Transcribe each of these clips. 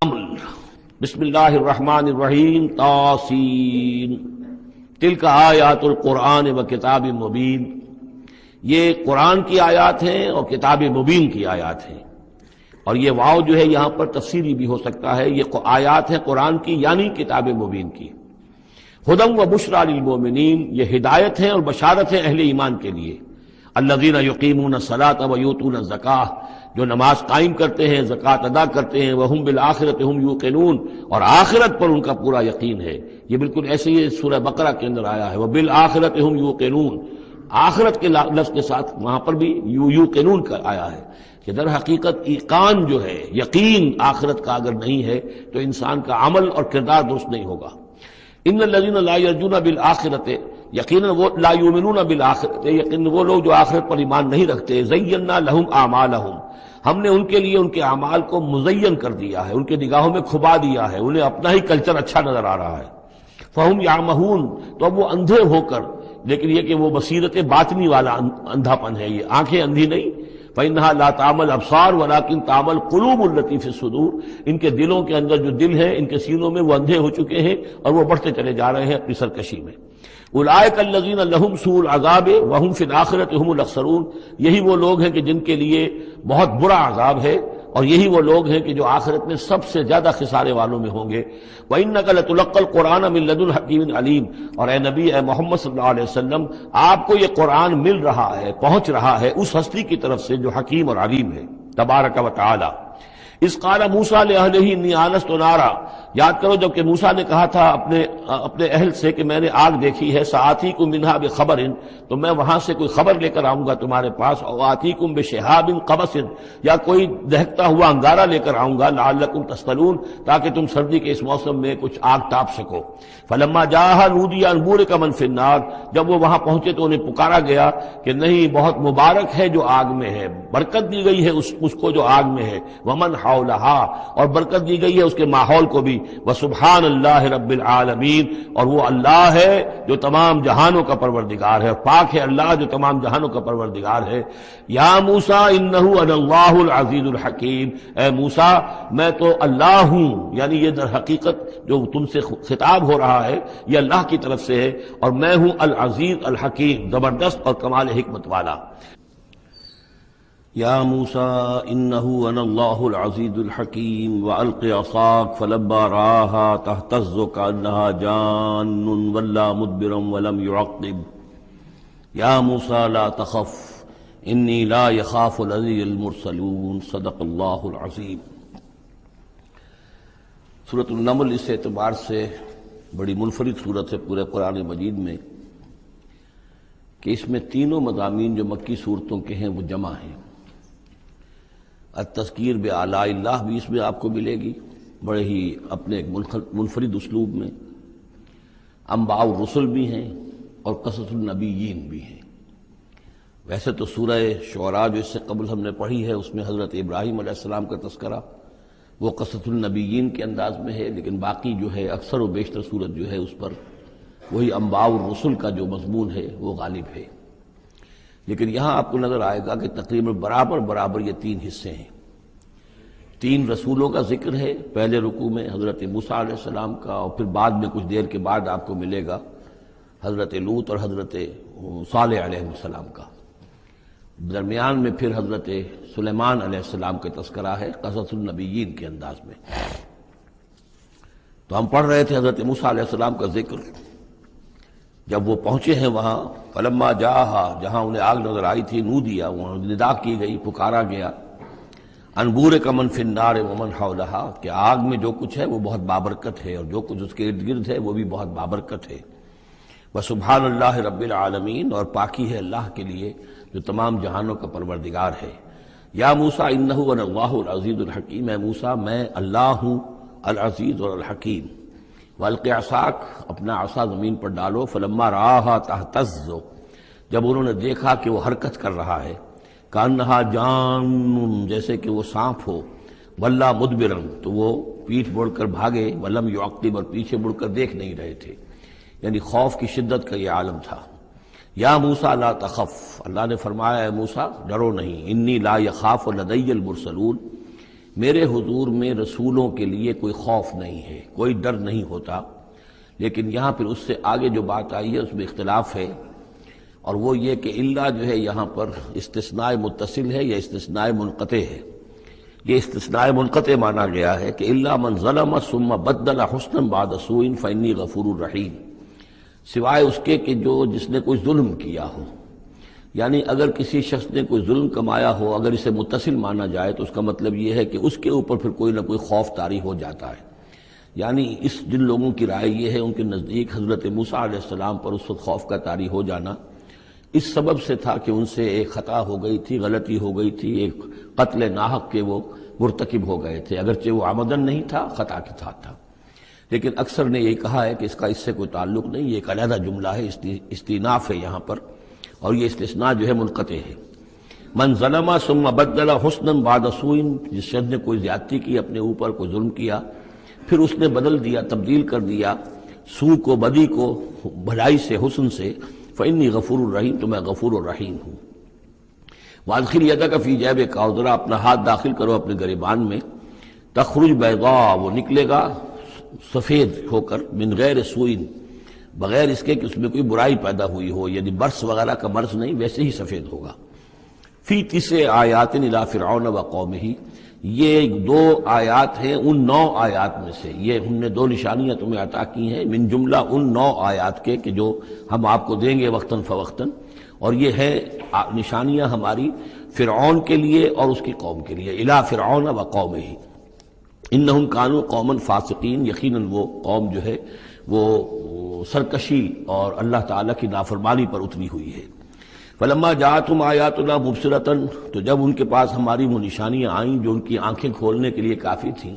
بسم اللہ الرحمن الرحیم طاسین تلک آیات القرآن و کتاب مبین، یہ قرآن کی آیات ہیں اور کتاب مبین کی آیات ہیں، اور یہ واو جو ہے یہاں پر تفسیری بھی ہو سکتا ہے، یہ آیات ہیں قرآن کی یعنی کتاب مبین کی۔ ہدی و بشریٰ للمؤمنین، یہ ہدایت ہے اور بشارت ہے اہل ایمان کے لیے۔ الذین یقیمون الصلاۃ و یؤتون الزکاۃ، جو نماز قائم کرتے ہیں، زکوٰۃ ادا کرتے ہیں، وہم بالآخرۃ ہم یوقنون، اور آخرت پر ان کا پورا یقین ہے۔ یہ بالکل ایسے ہی سورہ بقرہ کے اندر آیا ہے، وبالآخرۃ ہم یوقنون، آخرت کے لفظ کے ساتھ وہاں پر بھی یوقنون کا آیا ہے کہ در حقیقت ایقان جو ہے، یقین آخرت کا اگر نہیں ہے تو انسان کا عمل اور کردار درست نہیں ہوگا۔ ان الذین لا یرجون بالآخرۃ، یقیناً وہ لا یؤمنون بالآخرۃ، یقیناً وہ لوگ جو آخرت پر ایمان نہیں رکھتے، زینا لہم اعمالہم، ہم نے ان کے لیے ان کے اعمال کو مزین کر دیا ہے، ان کے نگاہوں میں کھبا دیا ہے، انہیں اپنا ہی کلچر اچھا نظر آ رہا ہے۔ فہم یعمہون، تو اب وہ اندھے ہو کر، لیکن یہ کہ وہ بصیرت باطنی والا اندھا پن ہے، یہ آنکھیں اندھی نہیں۔ فإنها لا تعمى الأبصار ولكن تعمى القلوب التي في الصدور، ان کے دلوں کے اندر جو دل ہے، ان کے سینوں میں وہ اندھے ہو چکے ہیں اور وہ بڑھتے چلے جا رہے ہیں اپنی سرکشی میں۔ اولئک الذین لهم سوء العذاب وهم في الآخرة هم الاخسرون، یہی وہ لوگ ہیں کہ جن کے لیے بہت برا عذاب ہے، اور یہی وہ لوگ ہیں کہ جو آخرت میں سب سے زیادہ خسارے والوں میں ہوں گے۔ وَإِنَّكَ لَتُلَقَّى الْقُرْآنَ مِن لَّدُنْ حَكِيمٍ عَلِيمٍ، اور اے نبی، اے محمد صلی اللہ علیہ وسلم، آپ کو یہ قرآن مل رہا ہے، پہنچ رہا ہے اس ہستی کی طرف سے جو حکیم اور علیم ہے، تبارک و تعالی۔ اذ قال موسیٰ لأہلہ انی آنست نارا، یاد کرو جب کہ موسیٰ نے کہا تھا اپنے اہل سے کہ میں نے آگ دیکھی ہے، سآتیکم منہا بخبر، تو میں وہاں سے کوئی خبر لے کر آؤں گا تمہارے پاس، او آتیکم بشہاب قبس، یا کوئی دہکتا ہوا انگارہ لے کر آؤں گا، لعلکم تصطلون، تاکہ تم سردی کے اس موسم میں کچھ آگ تاپ سکو۔ فلما جاءها نودی ان بورک من فی النار، جب وہ وہاں پہنچے تو انہیں پکارا گیا کہ نہیں، بہت مبارک ہے جو آگ میں ہے، برکت دی گئی ہے اس کو جو آگ میں ہے، ومن حولہا، اور برکت دی گئی ہے اس کے ماحول کو بھی، وسبحان اللہ رب العالمین، اور وہ اللہ ہے جو تمام جہانوں کا پروردگار ہے، اور پاک ہے اللہ جو تمام جہانوں کا پروردگار ہے۔ یا موسیٰ انہ انا اللہ العزیز الحکیم، اے موسیٰ میں تو اللہ ہوں، یعنی یہ در حقیقت جو تم سے خطاب ہو رہا ہے یہ اللہ کی طرف سے ہے، اور میں ہوں العزیز الحکیم، زبردست اور کمال حکمت والا۔ یا موسیٰ انہ انا اللہ العزیز الحکیم والق عصاک فلما رآها تہتز کأنہا جان ولا مدبرا ولم يعقب یا موسیٰ لا تخف انی لا یخاف لدی المرسلون، صدق اللہ العظیم۔ سورۃ النمل اس اعتبار سے بڑی منفرد صورت ہے پورے قرآن مجید میں کہ اس میں تینوں مضامین جو مکی صورتوں کے ہیں وہ جمع ہیں۔ التذکیر بآلاء اللہ بھی اس میں آپ کو ملے گی، بڑے ہی اپنے ایک منفرد اسلوب میں۔ انباء الرسل بھی ہیں اور قصص النبیین بھی ہیں۔ ویسے تو سورہ شعراء جو اس سے قبل ہم نے پڑھی ہے اس میں حضرت ابراہیم علیہ السلام کا تذکرہ وہ قصص النبیین کے انداز میں ہے، لیکن باقی جو ہے اکثر و بیشتر صورت جو ہے اس پر وہی انباء الرسل کا جو مضمون ہے وہ غالب ہے۔ لیکن یہاں آپ کو نظر آئے گا کہ تقریباً برابر یہ تین حصے ہیں۔ تین رسولوں کا ذکر ہے، پہلے رکوع میں حضرت موسیٰ علیہ السلام کا، اور پھر بعد میں کچھ دیر کے بعد آپ کو ملے گا حضرت لوط اور حضرت صالح علیہ السلام کا۔ درمیان میں پھر حضرت سلیمان علیہ السلام کا تذکرہ ہے قصص النبیین کے انداز میں۔ تو ہم پڑھ رہے تھے حضرت موسیٰ علیہ السلام کا ذکر، جب وہ پہنچے ہیں وہاں، فلما جاءها، جہاں انہیں آگ نظر آئی تھی، نودیا، وہاں ندا کی گئی، پکارا گیا، ان بورک من فی النار ومن حولہا، کہ آگ میں جو کچھ ہے وہ بہت بابرکت ہے اور جو کچھ اس کے ارد گرد ہے وہ بھی بہت بابرکت ہے۔ وسبحان اللہ رب العالمین، اور پاکی ہے اللہ کے لیے جو تمام جہانوں کا پروردگار ہے۔ یا موسیٰ انہ انا اللہ العزیز الحکیم، اے موسیٰ میں اللہ ہوں العزیز اور الحکیم۔ والق عصاک، اپنا عصا زمین پر ڈالو، فلما رآها تہتز، جب انہوں نے دیکھا کہ وہ حرکت کر رہا ہے، کأنہا جان، جیسے کہ وہ سانپ ہو، ولا مدبرا، تو وہ پیٹھ موڑ کر بھاگے، ولم یعقب، اور پیچھے مڑ کر دیکھ نہیں رہے تھے، یعنی خوف کی شدت کا یہ عالم تھا۔ یا موسیٰ لا تخف، اللہ نے فرمایا اے موسیٰ ڈرو نہیں، انی لا یخاف لدی المرسلون، میرے حضور میں رسولوں کے لیے کوئی خوف نہیں ہے، کوئی ڈر نہیں ہوتا۔ لیکن یہاں پھر اس سے آگے جو بات آئی ہے اس میں اختلاف ہے، اور وہ یہ کہ الا جو ہے یہاں پر استثناء متصل ہے یا استثناء منقطع ہے۔ یہ استثناء منقطع مانا گیا ہے کہ الا من ظلم ثم بدل حسنا بعد سوء فانی غفور رحیم، سوائے اس کے کہ جس نے کوئی ظلم کیا ہو، یعنی اگر کسی شخص نے کوئی ظلم کمایا ہو، اگر اسے متصل مانا جائے تو اس کا مطلب یہ ہے کہ اس کے اوپر پھر کوئی نہ کوئی خوف طاری ہو جاتا ہے۔ یعنی جن لوگوں کی رائے یہ ہے، ان کے نزدیک حضرت موسیٰ علیہ السلام پر اس وقت خوف کا طاری ہو جانا اس سبب سے تھا کہ ان سے ایک خطا ہو گئی تھی، غلطی ہو گئی تھی، ایک قتل ناحق کے وہ مرتکب ہو گئے تھے، اگرچہ وہ عمدن نہیں تھا، خطا کے ساتھ تھا۔ لیکن اکثر نے یہی کہا ہے کہ اس کا اس سے کوئی تعلق نہیں، یہ ایک علیحدہ جملہ ہے، استئناف ہے یہاں پر، اور یہ استثناء جو ہے منقطع ہے۔ من ظلم ثم بدل حسنا بعد سوء، جس شخص نے کوئی زیادتی کی، اپنے اوپر کوئی ظلم کیا، پھر اس نے بدل دیا، تبدیل کر دیا سوء کو، بدی کو، بھلائی سے، حسن سے، فإنی غفور الرحیم، تو میں غفور الرحیم ہوں۔ وادخل یدک فی جیبک، اور ذرا اپنا ہاتھ داخل کرو اپنے گریبان میں، تخرج بیضاء، وہ نکلے گا سفید ہو کر، من غیر سوء، بغیر اس کے کہ اس میں کوئی برائی پیدا ہوئی ہو، یعنی برس وغیرہ کا مرض نہیں، ویسے ہی سفید ہوگا۔ فی 9 آیات الی فرعون وقومہ، یہ 2 آیات ہیں ان 9 آیات میں سے، یہ ہم نے 2 نشانیاں تمہیں عطا کی ہیں من جملہ ان 9 آیات کے کہ جو ہم آپ کو دیں گے وقتاً فوقتاً، اور یہ ہے نشانیاں ہماری فرعون کے لیے اور اس کی قوم کے لیے، الی فرعون وقومہ انہم کانوا قوما فاسقین، یقیناً وہ قوم جو ہے وہ سرکشی اور اللہ تعالیٰ کی نافرمانی پر اتری ہوئی ہے۔ فلما جاءتهم آیاتنا مبصرۃ، تو جب ان کے پاس ہماری وہ نشانیاں آئیں جو ان کی آنکھیں کھولنے کے لیے کافی تھیں،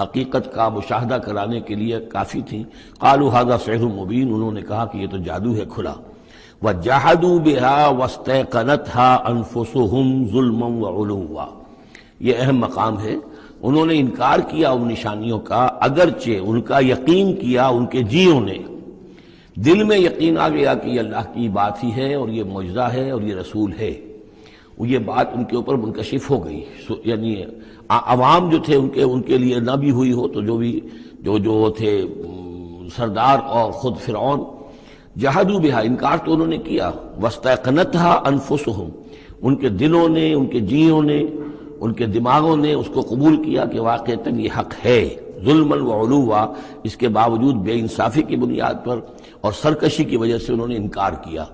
حقیقت کا مشاہدہ کرانے کے لیے کافی تھیں، قالوا ھذا سحر مبین، انہوں نے کہا کہ یہ تو جادو ہے کھلا۔ وجحدوا بها واستيقنتها انفسهم ظلما وعلوا، یہ اہم مقام ہے، انہوں نے انکار کیا ان نشانیوں کا، اگرچہ ان کا یقین کیا ان کے جیوں نے، دل میں یقین آ گیا کہ یہ اللہ کی بات ہی ہے اور یہ معجزہ ہے اور یہ رسول ہے، یہ بات ان کے اوپر منکشف ہو گئی، یعنی عوام جو تھے ان کے لیے نہ بھی ہوئی ہو تو جو تھے سردار اور خود فرعون، جحدوا بہا، انکار تو انہوں نے کیا، واستيقنتها انفسهم، ان کے دلوں نے، ان کے جیوں نے، ان کے دماغوں نے اس کو قبول کیا کہ واقعتاً یہ حق ہے، ظلما وعلوا، اس کے باوجود بے انصافی کی بنیاد پر اور سرکشی کی وجہ سے انہوں نے انکار کیا۔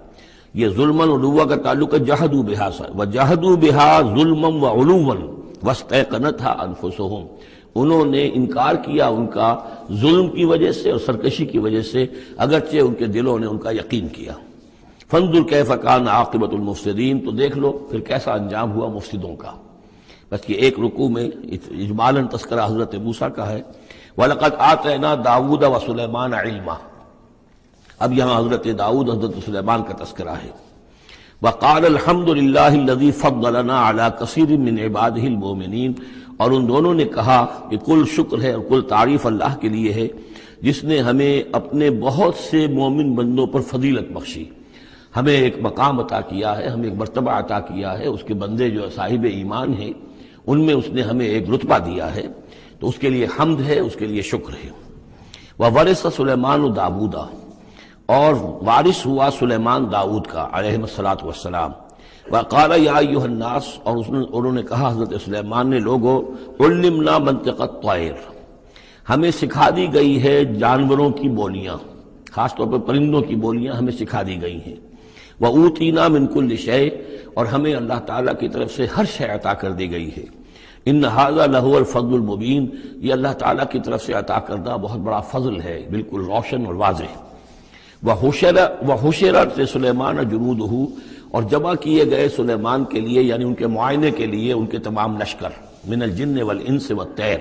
یہ ظلما وعلوا کا تعلق ہے جحدوا بہا سے، وجحدوا بہا ظلما وعلوا واستيقنتها انفسهم، انہوں نے انکار کیا ان کا ظلم کی وجہ سے اور سرکشی کی وجہ سے، اگرچہ ان کے دلوں نے ان کا یقین کیا۔ فانظر کیف کان عاقبۃ المفسدین، تو دیکھ لو پھر کیسا انجام ہوا مفسدوں کا۔ بس یہ ایک رکوع میں اجمالاً تذکرہ حضرت موسیٰ کا ہے۔ وَلَقَدْ آتَيْنَا دَاوُودَ وَسُلَيْمَانَ عِلْمًا، اب یہاں حضرت داؤد، حضرت سلیمان کا تذکرہ ہے۔ وَقَالَ الْحَمْدُ لِلَّهِ الَّذِي فَضَّلَنَا عَلَى كَثِيرٍ مِّنْ عِبَادِهِ الْمُؤْمِنِينَ، اور ان دونوں نے کہا کہ کل شکر ہے اور کل تعریف اللہ کے لیے ہے جس نے ہمیں اپنے بہت سے مومن بندوں پر فضیلت بخشی، ہمیں ایک مقام عطا کیا ہے، ہمیں ایک مرتبہ عطا کیا ہے، اس کے بندے جو صاحب ایمان ہیں ان میں اس نے ہمیں ایک رتبہ دیا ہے، تو اس کے لیے حمد ہے، اس کے لیے شکر ہے۔ وَوَرِثَ سُلَيْمَانُ دَاوُودَ، اور وارث ہوا سلیمان داؤد کا علیہ الصلاۃ والسلام۔ وقال یا ایھا الناس، اور انہوں نے کہا حضرت سلیمان نے، لوگو علمنا منطق الطیر، ہمیں سکھا دی گئی ہے جانوروں کی بولیاں، خاص طور پر پرندوں کی بولیاں ہمیں سکھا دی گئی ہیں۔ وَأُوتِینَا مِن كُلِّ شَیْءٍ، اور ہمیں اللہ تعالیٰ کی طرف سے ہر شے عطا کر دی گئی ہے۔ ان ھذا لہو الفضل المبین، یہ اللہ تعالیٰ کی طرف سے عطا کردہ بہت بڑا فضل ہے، بالکل روشن اور واضح۔ وَحُشِرَتْ لِسُلَیْمَانَ جُنُودُهُ، اور جمع کیے گئے سلیمان کے لیے، یعنی ان کے معائنے کے لیے، ان کے تمام لشکر، من الجن والانس والطیر،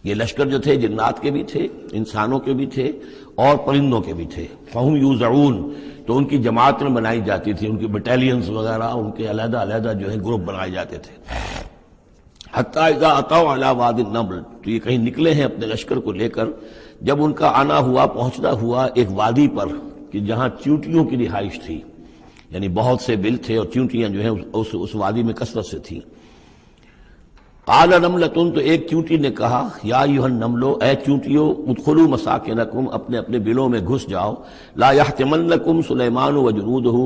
یہ لشکر جو تھے جنات کے بھی تھے، انسانوں کے بھی تھے اور پرندوں کے بھی تھے۔ فَهُمْ يُوزَعُونَ، تو ان کی جماعتیں بنائی جاتی تھی، ان کی بٹالینز وغیرہ، ان کے علیحدہ علیحدہ جو ہے گروپ بنائے جاتے تھے۔ حتیٰ اذا اتوا علی وادی النمل، تو یہ کہیں نکلے ہیں اپنے لشکر کو لے کر، جب ان کا آنا ہوا، پہنچنا ہوا ایک وادی پر کہ جہاں چیونٹیوں کی رہائش تھی، یعنی بہت سے بل تھے اور چیونٹیاں جو ہیں اس وادی میں کثرت سے تھیں۔ قال نملۃ، تو ایک چونٹی نے کہا، یا ایھا النملو، اے چونٹیو، ادخلوا مساکنکم، اپنے اپنے بلوں میں گھس جاؤ، لا یحطمنکم سلیمان وجنودہ،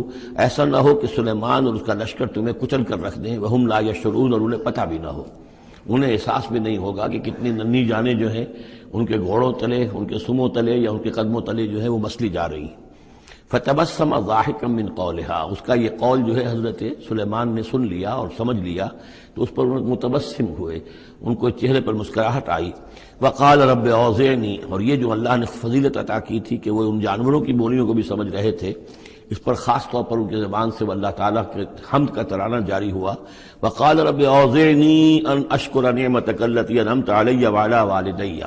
ایسا نہ ہو کہ سلیمان اور اس کا لشکر تمہیں کچل کر رکھ دیں، وہم لا یشعرون، اور انہیں پتہ بھی نہ ہو، انہیں احساس بھی نہیں ہوگا کہ کتنی ننھی جانیں جو ہیں ان کے گھوڑوں تلے، ان کے سموں تلے یا ان کے قدموں تلے جو ہے وہ مسلی جا رہی ہیں۔ فتبسم ضاحکا من قولها، اس کا یہ قول جو ہے حضرت سلیمان نے سن لیا اور سمجھ لیا تو اس پر متبسم ہوئے، ان کو چہرے پر مسکراہٹ آئی۔ وقال رب اوزعنی، اور یہ جو اللہ نے فضیلت عطا کی تھی کہ وہ ان جانوروں کی بولیوں کو بھی سمجھ رہے تھے، اس پر خاص طور پر ان کی زبان سے وہ اللہ تعالیٰ کے حمد کا ترانہ جاری ہوا۔ وقال رب اوزعنی ان اشکر نعمتک التی انعمت علی وعلی والدی،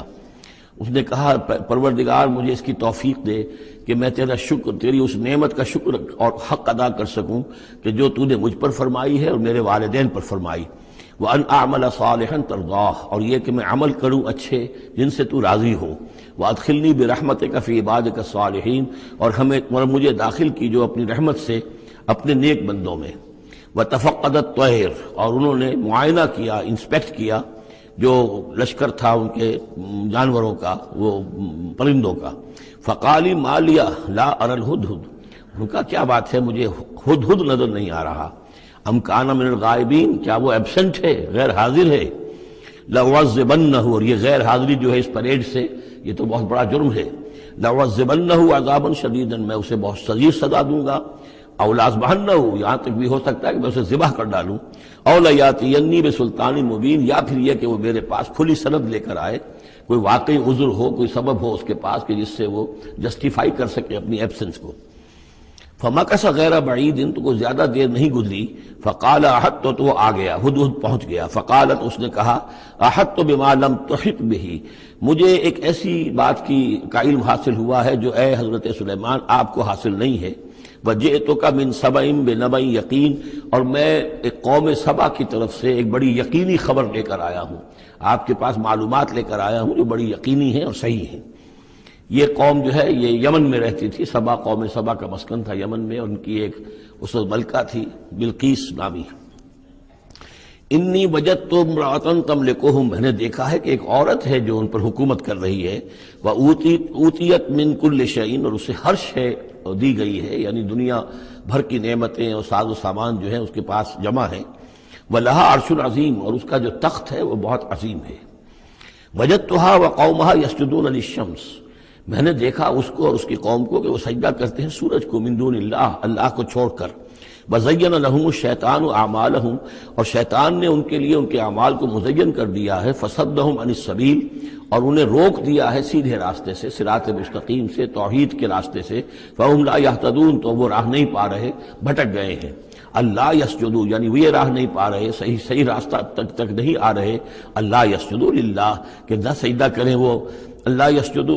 اس نے کہا پروردگار مجھے اس کی توفیق دے کہ میں تیرا شکر، تیری اس نعمت کا شکر اور حق ادا کر سکوں کہ جو تو نے مجھ پر فرمائی ہے اور میرے والدین پر فرمائی۔ وَأَنْ أَعْمَلَ صَالِحًا تَرْضَاهُ، اور یہ کہ میں عمل کروں اچھے جن سے تو راضی ہو۔ وَأَدْخِلْنِي بِرَحْمَتِكَ فِي عِبَادِكَ الصَّالِحِينَ، اور مجھے داخل کیجو اپنی رحمت سے اپنے نیک بندوں میں۔ وَتَفَقَّدَ الطَّيْرَ، اور انہوں نے معائنہ کیا، انسپیکٹ کیا جو لشکر تھا ان کے جانوروں کا، وہ پرندوں کا۔ فقالی ما لیا لا اری الہدہد، ان کا کیا بات ہے مجھے ہدہد نظر نہیں آ رہا۔ ام کان من الغائبین، کیا وہ ایبسنٹ ہے، غیر حاضر ہے۔ لأعذبنہ، اور یہ غیر حاضری جو ہے اس پریڈ سے یہ تو بہت بڑا جرم ہے۔ لأعذبنہ عذابا شدیدا، میں اسے بہت شدید سزا دوں گا۔ او لأذبحنہ، یہاں تک بھی ہو سکتا ہے کہ میں اسے ذبح کر ڈالوں۔ او لیاتینی بسلطان مبین، یا پھر یہ کہ وہ میرے پاس کھلی سند لے کر آئے، کوئی واقعی عذر ہو، کوئی سبب ہو اس کے پاس کہ جس سے وہ جسٹیفائی کر سکے اپنی ایبسنس کو۔ فمکث غیر بعید، تو کوئی زیادہ دیر نہیں گزری۔ فقال احطت، تو وہ آ گیا، ہدہد پہنچ گیا۔ فقالت، اس نے کہا، احطت بما لم تحط به، مجھے ایک ایسی بات کا علم حاصل ہوا ہے جو اے حضرت سلیمان آپ کو حاصل نہیں ہے۔ وجئتک من سبأ بنبأ یقین، اور میں ایک قوم سبا کی طرف سے ایک بڑی یقینی خبر لے کر آیا ہوں، آپ کے پاس معلومات لے کر آیا ہوں جو بڑی یقینی ہیں اور صحیح ہیں۔ یہ قوم جو ہے یہ یمن میں رہتی تھی، سبا، قوم سبا کا مسکن تھا یمن میں، اور ان کی ایک اس وقت ملکہ تھی بلقیس نامی۔ انی وجدت امرأۃ تملکہم، میں نے دیکھا ہے کہ ایک عورت ہے جو ان پر حکومت کر رہی ہے۔ وأوتیت من کل شیء، اور اسے ہر شے دی گئی ہے، یعنی دنیا بھر کی نعمتیں اور ساز و سامان جو ہیں اس کے پاس جمع ہیں۔ وَلَهَا عَرْشٌ عَظِيمٌ، اور اس کا جو تخت ہے وہ بہت عظیم ہے۔ وَجَدتُّهَا وَقَوْمَهَا يَسْجُدُونَ لِلشَّمْسِ، میں نے دیکھا اس کو اور اس کی قوم کو کہ وہ سجدہ کرتے ہیں سورج کو، من دون اللہ، اللہ کو چھوڑ کر۔ وَزَيَّنَ لَهُمُ الشَّيْطَانُ أَعْمَالَهُمْ، اور شیطان نے ان کے لیے ان کے اعمال کو مزین کر دیا ہے۔ فَصَدَّهُمْ عَنِ السَّبِيلِ، اور انہیں روک دیا ہے سیدھے راستے سے، صراط مستقیم سے، توحید کے راستے سے۔ فَهُمْ لَا يَهْتَدُونَ، تو وہ راہ نہیں پا رہے، بھٹک گئے ہیں۔ اللہ یسجدوا، یعنی وہ یہ راہ نہیں پا رہے، صحیح راستہ تک نہیں آ رہے۔ اللہ یسجدوا للہ، کہ نہ سجدہ کریں وہ، اللہ یسجد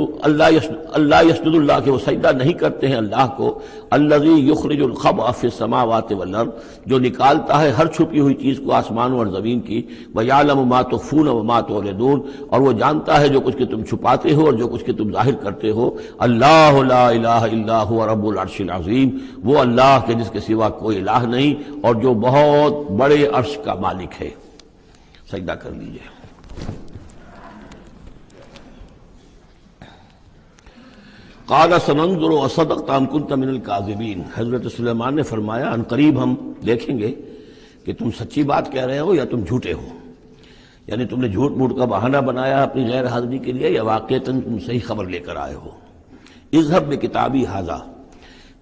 اللہ، کہ وہ سجدہ نہیں کرتے ہیں اللہ کو۔ الذی یخرج الخبء فی السماوات والارض، جو نکالتا ہے ہر چھپی ہوئی چیز کو آسمانوں اور زمین کی۔ ویعلم ما تخفون وما تعلنون، اور وہ جانتا ہے جو کچھ کہ تم چھپاتے ہو اور جو کچھ کہ تم ظاہر کرتے ہو۔ اللہ لا الہ الا هو رب العرش العظیم، وہ اللہ کے جس کے سوا کوئی الہ نہیں اور جو بہت بڑے عرش کا مالک ہے۔ سجدہ کر لیجئے۔ قال سننظر اصدقت ام كنت من الكاذبین، حضرت سلیمان نے فرمایا ان قریب ہم دیکھیں گے کہ تم سچی بات کہہ رہے ہو یا تم جھوٹے ہو، یعنی تم نے جھوٹ موٹ کا بہانہ بنایا اپنی غیر حاضری کے لیے یا واقعتاً تم صحیح خبر لے کر آئے ہو۔ اذهب بکتابی ھذا،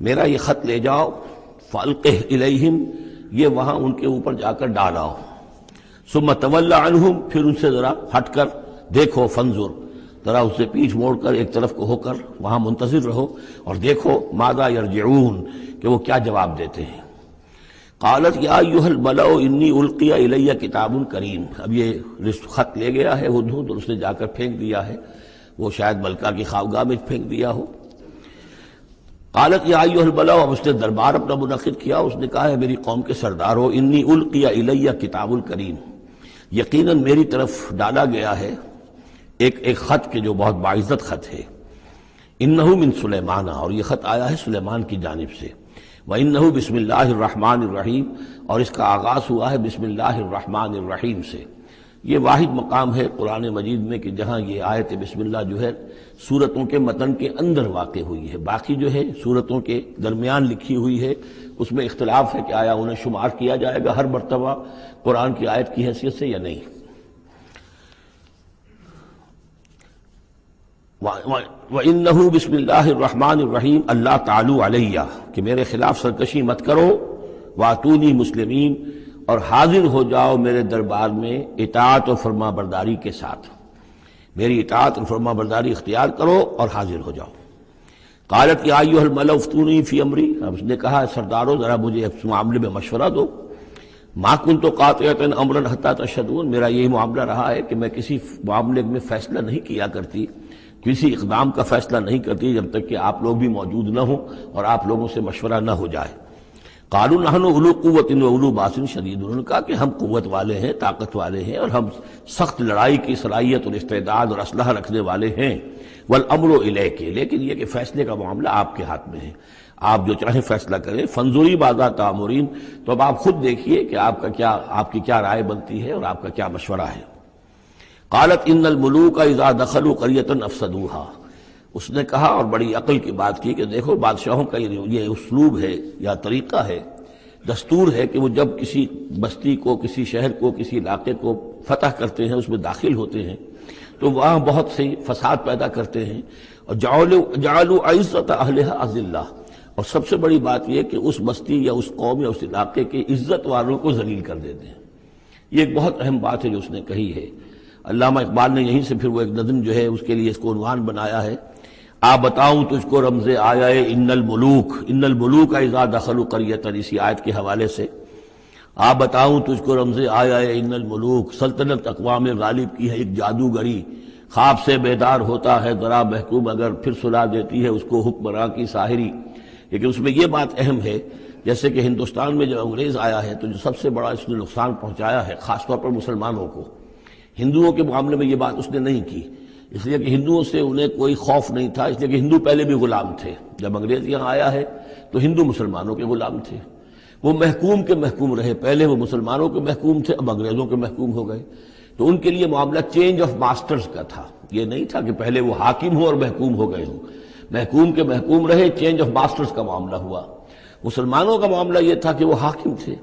میرا یہ خط لے جاؤ، فالقہ الیہم، یہ وہاں ان کے اوپر جا کر ڈالاؤ۔ ثم تول عنہم، پھر ان سے ذرا ہٹ کر دیکھو، فانظر، ذرا اس سے پیچھ موڑ کر ایک طرف کو ہو کر وہاں منتظر رہو اور دیکھو، ماذا یرجعون، کہ وہ کیا جواب دیتے ہیں۔ قالت یا ایھا الملأ انی القی الی کتاب کریم، اب یہ خط لے گیا ہے ہدہد اور اس نے جا کر پھینک دیا ہے، وہ شاید ملکہ کی خوابگاہ میں پھینک دیا ہو۔ قالت یا ایھا الملأ، اب اس نے دربار اپنا منعقد کیا، اس نے کہا ہے میری قوم کے سردار ہو، انی القی الی کتاب کریم، یقیناً میری طرف ڈالا گیا ہے ایک خط کے جو بہت باعزت خط ہے۔ انہ من سلیمان، اور یہ خط آیا ہے سلیمان کی جانب سے۔ وانہ بسم اللہ الرحمن الرحیم، اور اس کا آغاز ہوا ہے بسم اللہ الرحمن الرحیم سے۔ یہ واحد مقام ہے قرآن مجید میں کہ جہاں یہ آیت بسم اللہ جو ہے سورتوں کے متن کے اندر واقع ہوئی ہے. باقی جو ہے سورتوں کے درمیان لکھی ہوئی ہے، اس میں اختلاف ہے کہ آیا انہیں شمار کیا جائے گا ہر مرتبہ قرآن کی آیت کی حیثیت سے یا نہیں. وَإِنَّهُ بسم اللہ الرحمن الرحیم اللہ تعالی علیہ، کہ میرے خلاف سرکشی مت کرو، وَأْتُونِي مسلمین، اور حاضر ہو جاؤ میرے دربار میں اطاعت و فرما برداری کے ساتھ، میری اطاعت اور فرما برداری اختیار کرو اور حاضر ہو جاؤ. قالت یا ایھا الملأ افتونی فی امری، اب اس نے کہا سردارو ذرا مجھے اس معاملے میں مشورہ دو. ما کنت قاطعۃ امرا حتی تشہدون، میرا یہی معاملہ رہا ہے کہ میں کسی معاملے میں فیصلہ نہیں کیا کرتی، کسی اقدام کا فیصلہ نہیں کرتی جب تک کہ آپ لوگ بھی موجود نہ ہوں اور آپ لوگوں سے مشورہ نہ ہو جائے. قالوا نحن اولو قوت و اولو باس شدید، انہوں نے کہا کہ ہم قوت والے ہیں، طاقت والے ہیں، اور ہم سخت لڑائی کی صلاحیت اور استعداد اور اسلحہ رکھنے والے ہیں. والامر الیک، لیکن یہ کہ فیصلے کا معاملہ آپ کے ہاتھ میں ہے، آپ جو چاہیں فیصلہ کریں. فانظری ماذا تأمرین، تو اب آپ خود دیکھیے کہ آپ کی کیا رائے بنتی ہے اور آپ کا کیا مشورہ ہے. قالت ان الملوک اذا دخلوا قریۃ افسدوها، اس نے کہا اور بڑی عقل کی بات کی کہ دیکھو بادشاہوں کا یہ اسلوب ہے یا طریقہ ہے، دستور ہے کہ وہ جب کسی بستی کو، کسی شہر کو، کسی علاقے کو فتح کرتے ہیں، اس میں داخل ہوتے ہیں تو وہاں بہت سے فساد پیدا کرتے ہیں، اور جعلوا عزت اہلها اذلہ، اور سب سے بڑی بات یہ کہ اس بستی یا اس قوم یا اس علاقے کے عزت والوں کو ذلیل کر دیتے ہیں. یہ ایک بہت اہم بات ہے جو اس نے کہی ہے. علامہ اقبال نے یہیں سے پھر وہ ایک نظم جو ہے اس کے لیے اس کو عنوان بنایا ہے، آ بتاؤں تجھ کو رمز آیا ان الملوک اذا دخلوا قریۃ، اسی آیت کے حوالے سے آ بتاؤں تجھ کو رمز آیا ان الملوک، سلطنت اقوام غالب کی ہے ایک جادوگری، خواب سے بیدار ہوتا ہے ذرا محکوم اگر پھر سلا دیتی ہے اس کو حکمراں کی ساحری. لیکن اس میں یہ بات اہم ہے جیسے کہ ہندوستان میں جب انگریز آیا ہے تو جو سب سے بڑا اس نے نقصان پہنچایا ہے خاص طور پر مسلمانوں کو. ہندوؤں کے معاملے میں یہ بات اس نے نہیں کی، اس لیے کہ ہندوؤں سے انہیں کوئی خوف نہیں تھا، اس لیے کہ ہندو پہلے بھی غلام تھے. جب انگریز یہاں آیا ہے تو ہندو مسلمانوں کے غلام تھے، وہ محکوم کے محکوم رہے، پہلے وہ مسلمانوں کے محکوم تھے، اب انگریزوں کے محکوم ہو گئے. تو ان کے لیے معاملہ چینج آف ماسٹرز کا تھا، یہ نہیں تھا کہ پہلے وہ حاکم ہو اور محکوم ہو گئے ہوں، محکوم کے محکوم رہے، چینج آف ماسٹرز کا معاملہ ہوا. مسلمانوں کا معاملہ یہ تھا کہ وہ حاکم تھے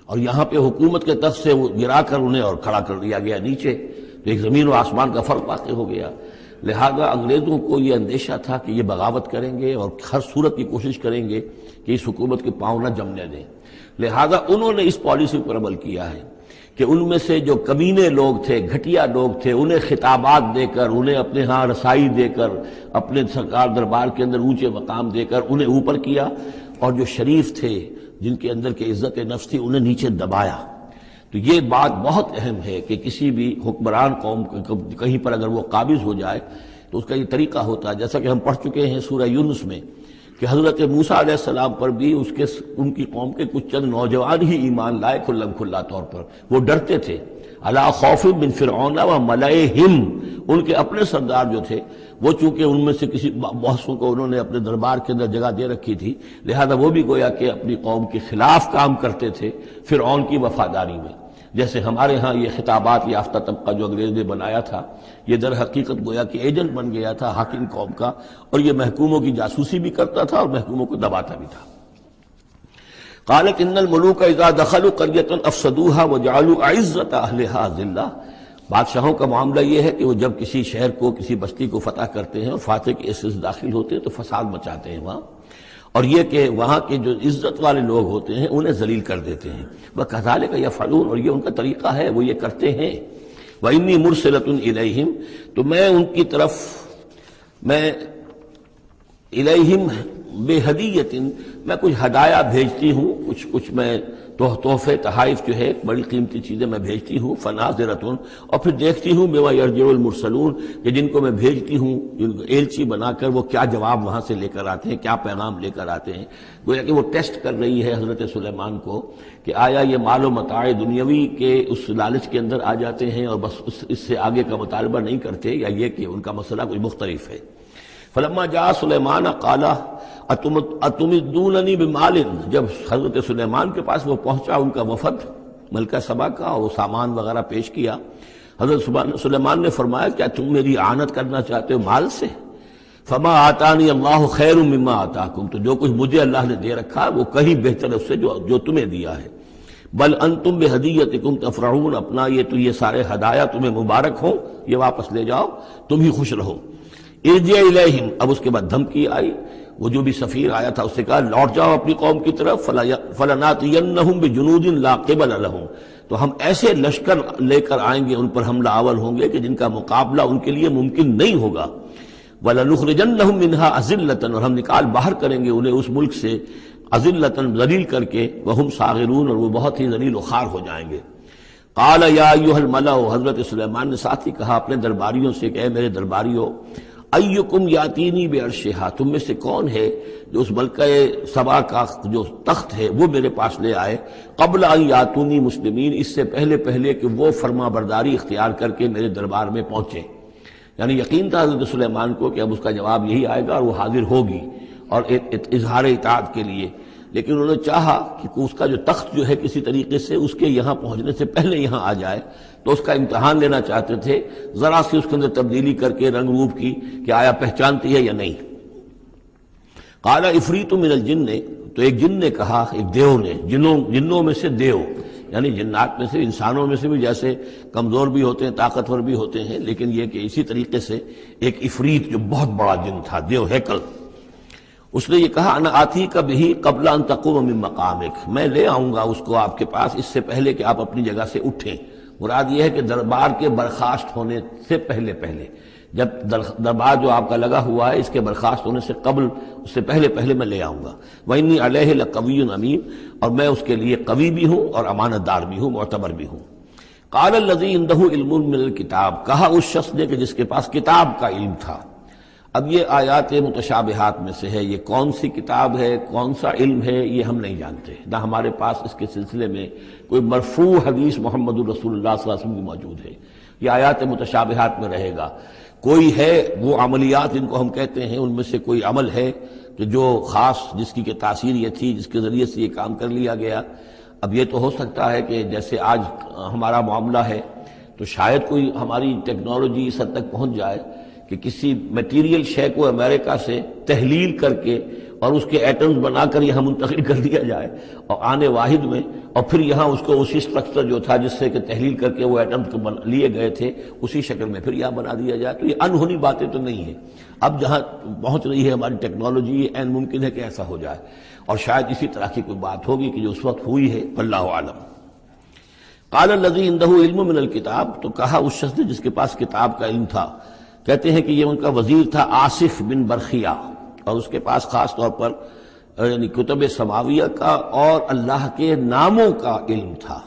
اور یہاں پہ حکومت کے تخت سے وہ گرا کر انہیں اور کھڑا کر دیا گیا نیچے، تو ایک زمین و آسمان کا فرق واقع ہو گیا. لہذا انگریزوں کو یہ اندیشہ تھا کہ یہ بغاوت کریں گے اور ہر صورت کی کوشش کریں گے کہ اس حکومت کے پاؤں نہ جمنے دیں. لہذا انہوں نے اس پالیسی پر عمل کیا ہے کہ ان میں سے جو کمینے لوگ تھے، گھٹیا لوگ تھے، انہیں خطابات دے کر، انہیں اپنے ہاں رسائی دے کر، اپنے سرکار دربار کے اندر اونچے مقام دے کر انہیں اوپر کیا، اور جو شریف تھے جن کے اندر کے عزت نفس تھی انہیں نیچے دبایا. تو یہ بات بہت اہم ہے کہ کسی بھی حکمران قوم کہیں پر اگر وہ قابض ہو جائے تو اس کا یہ طریقہ ہوتا ہے، جیسا کہ ہم پڑھ چکے ہیں سورہ یونس میں کہ حضرت موسیٰ علیہ السلام پر بھی ان کی قوم کے کچھ چند نوجوان ہی ایمان لائے کھلا طور پر. وہ ڈرتے تھے، الا خوف من فرعون و ملئہم، ان کے اپنے سردار جو تھے وہ چونکہ ان میں سے کسی بہتوں کو انہوں نے اپنے دربار کے اندر جگہ دے رکھی تھی، لہذا وہ بھی گویا کہ اپنی قوم کے خلاف کام کرتے تھے فرعون کی وفاداری میں. جیسے ہمارے ہاں یہ خطابات یافتہ طبقہ جو انگریز نے بنایا تھا، یہ در حقیقت گویا کہ ایجنٹ بن گیا تھا حاکم قوم کا، اور یہ محکوموں کی جاسوسی بھی کرتا تھا اور محکوموں کو دباتا بھی تھا. قالت ان الملوک اذا دخلوا قریۃ افسدوها وجعلوا عزت اہلها ذلہ، بادشاہوں کا معاملہ یہ ہے کہ وہ جب کسی شہر کو، کسی بستی کو فتح کرتے ہیں اور فاتح کے حصے سے داخل ہوتے ہیں تو فساد مچاتے ہیں وہاں، اور یہ کہ وہاں کے جو عزت والے لوگ ہوتے ہیں انہیں ذلیل کر دیتے ہیں. وَكَذَلِكَ يَفْعَلُونَ، اور یہ ان کا طریقہ ہے، وہ یہ کرتے ہیں. وَإِنِّي مُرْسِلَةٌ إِلَيْهِمْ، تو میں ان کی طرف، میں الیہم بے ہدیۃ، میں کچھ ہدایہ بھیجتی ہوں، کچھ میں تحفے تحائف جو ہے بڑی قیمتی چیزیں میں بھیجتی ہوں. فناظرۃ، اور پھر دیکھتی ہوں بما یرجع المرسلون، کہ جن کو میں بھیجتی ہوں ایلچی بنا کر وہ کیا جواب وہاں سے لے کر آتے ہیں، کیا پیغام لے کر آتے ہیں. گویا کہ وہ ٹیسٹ کر رہی ہے حضرت سلیمان کو کہ آیا یہ مال و متاع دنیاوی کے اس لالچ کے اندر آ جاتے ہیں اور بس اس سے آگے کا مطالبہ نہیں کرتے، یا یہ کہ ان کا مسئلہ کوئی مختلف ہے. فلما جاء سلیمان قال اتمدوننی بمال، جب حضرت سلیمان کے پاس وہ پہنچا ان کا وفد ملکہ سبا کا، اور وہ سامان وغیرہ پیش کیا۔ حضرت سلیمان نے فرمایا کیا تم میری اعانت کرنا چاہتے ہو مال سے؟ فما آتانی اللہ خیر مما آتاکم، تو جو کچھ مجھے اللہ نے دے رکھا ہے وہ کہیں بہتر ہے اس سے جو تمہیں دیا ہے۔ بل انتم بہدیتکم تفرحون، اپنا یہ سارے ہدایا تمہیں مبارک ہوں، یہ واپس لے جاؤ، تم ہی خوش رہو۔ ارجع الیہم، اب اس کے بعد دھمکی آئی، وہ جو بھی سفیر آیا تھا اس سے کہا لوٹ جاؤ اپنی قوم کی طرف، فلناتینہم بجنود لا قبل لہم، تو ہم ایسے لشکر لے کر آئیں گے، ان پر حملہ آور ہوں گے کہ جن کا مقابلہ ان کے لیے ممکن نہیں ہوگا۔ وَلَنُخْرِجَنَّهُم مِّنْهَا أَذِلَّةً، اور ہم نکال باہر کریں گے انہیں اس ملک سے أَذِلَّةً، ذلیل کر کے، وَهُمْ صَاغِرُونَ، اور وہ بہت ہی ذلیل و خوار ہو جائیں گے۔ قَالَ يَا أَيُّهَا الْمَلَأُ، حضرت سلیمان نے ساتھ ہی کہا اپنے درباریوں سے کہ اے میرے درباریوں، أَيُّكُمْ يَأْتِينِي بِعَرْشِهَا، تم میں سے کون ہے جو اس ملکہ سبا کا جو تخت ہے وہ میرے پاس لے آئے، قبل أن يأتوني مسلمین، اس سے پہلے کہ وہ فرما برداری اختیار کر کے میرے دربار میں پہنچے۔ یعنی یقین تھا حضرت سلیمان کو کہ اب اس کا جواب یہی آئے گا اور وہ حاضر ہوگی اور اظہار اطاعت کے لیے، لیکن انہوں نے چاہا کہ اس کا جو تخت جو ہے کسی طریقے سے اس کے یہاں پہنچنے سے پہلے یہاں آ جائے، تو اس کا امتحان لینا چاہتے تھے، ذرا سی اس کے اندر تبدیلی کر کے رنگ روپ کی کہ آیا پہچانتی ہے یا نہیں۔ قال عفریت من الجن، تو ایک جن نے کہا، ایک دیو نے، جنوں میں سے دیو، یعنی جنات میں سے، انسانوں میں سے بھی جیسے کمزور بھی ہوتے ہیں طاقتور بھی ہوتے ہیں، لیکن یہ کہ اسی طریقے سے ایک عفریت جو بہت بڑا جن تھا، دیو ہیکل، اس نے یہ کہا انا آتی کا بھی قبل ان تقوم من مقامک، میں لے آؤں گا اس کو آپ کے پاس اس سے پہلے کہ آپ اپنی جگہ سے اٹھیں۔ مراد یہ ہے کہ دربار کے برخاست ہونے سے پہلے جب دربار جو آپ کا لگا ہوا ہے اس کے برخاست ہونے سے قبل، اس سے پہلے میں لے آؤں گا۔ وَإِنِّي عَلَيْهِ لَقَوِيٌّ أَمِينٌ، اور میں اس کے لیے قوی بھی ہوں اور امانت دار بھی ہوں، معتبر بھی ہوں۔ قَالَ الَّذِي عِندَهُ عِلْمٌ مِّنَ الْكِتَابِ، کہا اس شخص نے کہ جس کے پاس کتاب کا علم تھا۔ اب یہ آیات متشابہات میں سے ہے، یہ کون سی کتاب ہے، کون سا علم ہے، یہ ہم نہیں جانتے، نہ ہمارے پاس اس کے سلسلے میں کوئی مرفوع حدیث محمد رسول اللہ صلی اللہ علیہ وسلم کی موجود ہے۔ یہ آیات متشابہات میں رہے گا۔ کوئی ہے وہ عملیات جن کو ہم کہتے ہیں، ان میں سے کوئی عمل ہے کہ جو خاص جس کی کہ تاثیر یہ تھی، جس کے ذریعے سے یہ کام کر لیا گیا۔ اب یہ تو ہو سکتا ہے کہ جیسے آج ہمارا معاملہ ہے تو شاید کوئی ہماری ٹیکنالوجی اس حد تک پہنچ جائے کہ کسی میٹیریل شے کو امریکہ سے تحلیل کر کے اور اس کے ایٹمز بنا کر یہاں منتقل کر دیا جائے، اور آنے واحد میں، اور پھر یہاں اس کو اسی اسٹرکچر جو تھا جس سے کہ تحلیل کر کے وہ ایٹمز لیے گئے تھے اسی شکل میں پھر یہاں بنا دیا جائے۔ تو یہ انہونی باتیں تو نہیں ہیں، اب جہاں پہنچ رہی ہے ہماری ٹیکنالوجی، یہ عین ممکن ہے کہ ایسا ہو جائے، اور شاید اسی طرح کی کوئی بات ہوگی کہ جو اس وقت ہوئی ہے، واللہ عالم۔ قال الذی عنده علم من الکتاب، تو کہا اس شخص نے جس کے پاس کتاب کا علم تھا، کہتے ہیں کہ یہ ان کا وزیر تھا آصف بن برخیہ، اور اس کے پاس خاص طور پر یعنی کتب سماویہ کا اور اللہ کے ناموں کا علم تھا۔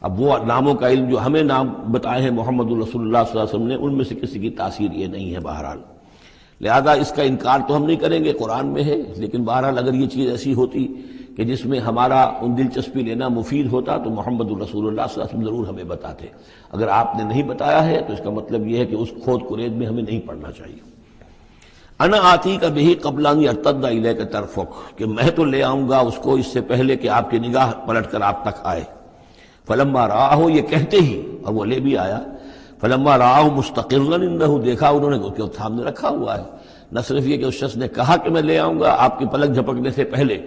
اب وہ ناموں کا علم جو ہمیں نام بتائے ہیں محمد رسول اللہ صلی اللہ علیہ وسلم نے، ان میں سے کسی کی تاثیر یہ نہیں ہے بہرحال، لہذا اس کا انکار تو ہم نہیں کریں گے، قرآن میں ہے، لیکن بہرحال اگر یہ چیز ایسی ہوتی کہ جس میں ہمارا ان دلچسپی لینا مفید ہوتا تو محمد الرسول اللہ صلی اللہ علیہ وسلم ضرور ہمیں بتاتے۔ اگر آپ نے نہیں بتایا ہے تو اس کا مطلب یہ ہے کہ اس کھود کرید میں ہمیں نہیں پڑھنا چاہیے۔ انا آتی کا بھی قبل ان یرتد الیک طرفک، کہ میں تو لے آؤں گا اس کو اس سے پہلے کہ آپ کی نگاہ پلٹ کر آپ تک آئے۔ فلما رآہ، یہ کہتے ہی، اور وہ لے بھی آیا، فلما رآہ مستقرا عنده، دیکھا انہوں نے اس کے سامنے رکھا ہوا ہے۔ نہ صرف یہ کہ اس شخص نے کہا کہ میں لے آؤں گا آپ کی پلک جھپکنے سے پہلے،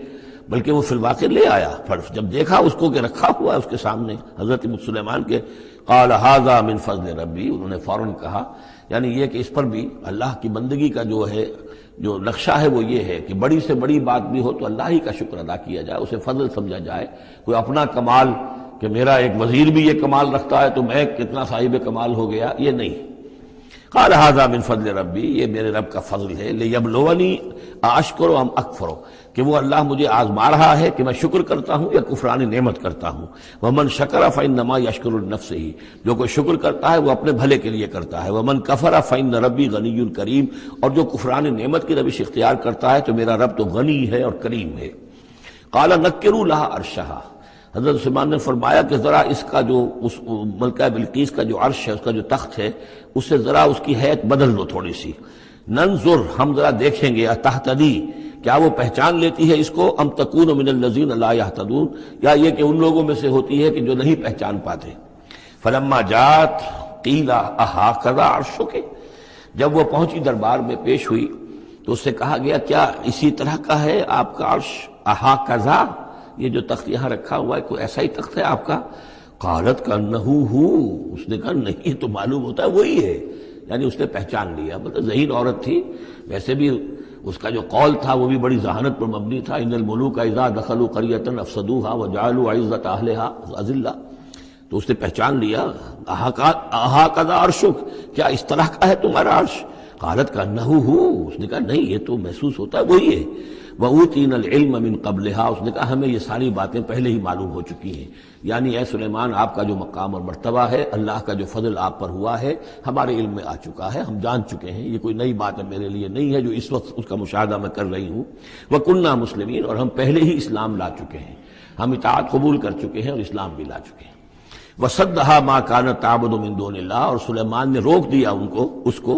بلکہ وہ فی الواقع لے آیا، پھر جب دیکھا اس کو کہ رکھا ہوا ہے اس کے سامنے حضرت سلیمان کے، قال ھذا من فضل ربی، انہوں نے فوراً کہا، یعنی یہ کہ اس پر بھی اللہ کی بندگی کا جو ہے جو نقشہ ہے وہ یہ ہے کہ بڑی سے بڑی بات بھی ہو تو اللہ ہی کا شکر ادا کیا جائے، اسے فضل سمجھا جائے، کوئی اپنا کمال کہ میرا ایک وزیر بھی یہ کمال رکھتا ہے تو میں کتنا صاحب کمال ہو گیا، یہ نہیں۔ قال ھذا من فضل ربی، یہ میرے رب کا فضل ہے، لیبلونی اشکر ام اکفر، کہ وہ اللہ مجھے آزما رہا ہے کہ میں شکر کرتا ہوں یا کفران نعمت کرتا ہوں۔ ومن شکر فانما یشکر لنفسہ، جو کوئی شکر کرتا ہے وہ اپنے بھلے کے لیے کرتا ہے۔ ومن کفر فان ربی غنی کریم، اور جو کفران نعمت کی روش اختیار کرتا ہے تو میرا رب تو غنی ہے اور کریم ہے۔ قال نکروا لها عرشها، حضرت سلیمان نے فرمایا کہ ذرا اس کا جو اس ملکہ بلقیس کا جو عرش ہے، اس کا جو تخت ہے، اس سے ذرا اس کی حیت بدل دو تھوڑی سی۔ ننظر، ہم ذرا دیکھیں گے، تہتدی، کیا وہ پہچان لیتی ہے اس کو؟ ام تکون من الذین لا یہتدون، یا یہ کہ ان لوگوں میں سے ہوتی ہے کہ جو نہیں پہچان پاتے۔ فلما جات قیل اہٰکذا عرشک، جب وہ پہنچی دربار میں پیش ہوئی تو اس سے کہا گیا کیا اسی طرح کا ہے آپ کا عرش؟ اہٰکذا، یہ جو تخت یہاں رکھا ہوا ہے کوئی ایسا ہی تخت ہے آپ کا؟ قالت کأنہ ہو، اس نے کہا نہیں، تو معلوم ہوتا ہے وہی ہے، یعنی اس نے پہچان لیا۔ مطلب ذہین عورت تھی، ویسے بھی اس کا جو قول تھا وہ بھی بڑی ذہانت پر مبنی تھا، ان الملوک اذا دخلوا قریۃ افسدوها وجعلوا عزۃ اہلها اذلہ، تو اس نے پہچان لیا۔ اہٰکذا عرشک، کیا اس طرح کا ہے تمہارا عرش؟ قالت کأنہ ہو، اس نے کہا نہیں، یہ تو محسوس ہوتا ہے وہی ہے۔ وَأُوتِينَا الْعِلْمَ مِنْ قَبْلِهَا، اس نے کہا ہمیں یہ ساری باتیں پہلے ہی معلوم ہو چکی ہیں، یعنی اے سلیمان آپ کا جو مقام اور مرتبہ ہے، اللہ کا جو فضل آپ پر ہوا ہے ہمارے علم میں آ چکا ہے، ہم جان چکے ہیں، یہ کوئی نئی بات ہے میرے لیے نہیں ہے جو اس وقت اس کا مشاہدہ میں کر رہی ہوں۔ وَكُنَّا مُسْلِمِينَ، اور ہم پہلے ہی اسلام لا چکے ہیں، ہم اطاعت قبول کر چکے ہیں اور اسلام بھی لا چکے ہیں۔ وَصَدَّهَا مَا كَانَتْ تَعْبُدُ مِن دُونِ اللَّهِ، اور سلیمان نے روک دیا اس کو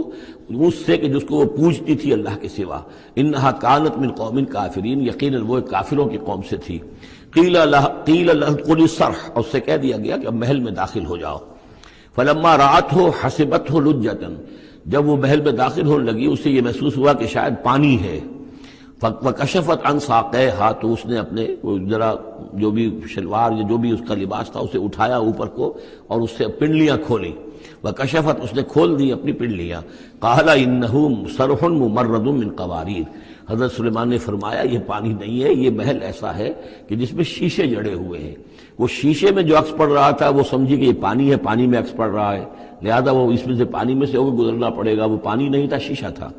اس سے کہ جس کو وہ پوجتی تھی اللہ کے سوا۔ انہا کانت من قوم کافرین، یقیناً وہ ایک کافروں کی قوم سے تھی۔ قیل لها ادخلی الصرح، اور اس سے کہہ دیا گیا کہ اب محل میں داخل ہو جاؤ۔ فلما رأته حسبته لجة، جب وہ محل میں داخل ہونے لگی اسے یہ محسوس ہوا کہ شاید پانی ہے۔ وکشفت عن ساقیہا، تو اس نے اپنے ذرا جو بھی شلوار یا جو بھی اس کا لباس تھا اسے اٹھایا اوپر کو اور اس سے پنڈلیاں کھولی۔ وکشفت، اس نے کھول دی اپنی پنڈلیاں۔ قال انہ صرح ممرد من قواریر، حضرت سلیمان نے فرمایا یہ پانی نہیں ہے، یہ محل ایسا ہے کہ جس میں شیشے جڑے ہوئے ہیں۔ وہ شیشے میں جو عکس پڑ رہا تھا وہ سمجھی کہ یہ پانی ہے، پانی میں عکس پڑ رہا ہے، لہذا وہ اس میں سے پانی میں سے ہو کے گزرنا پڑے گا، وہ پانی نہیں تھا شیشہ تھا۔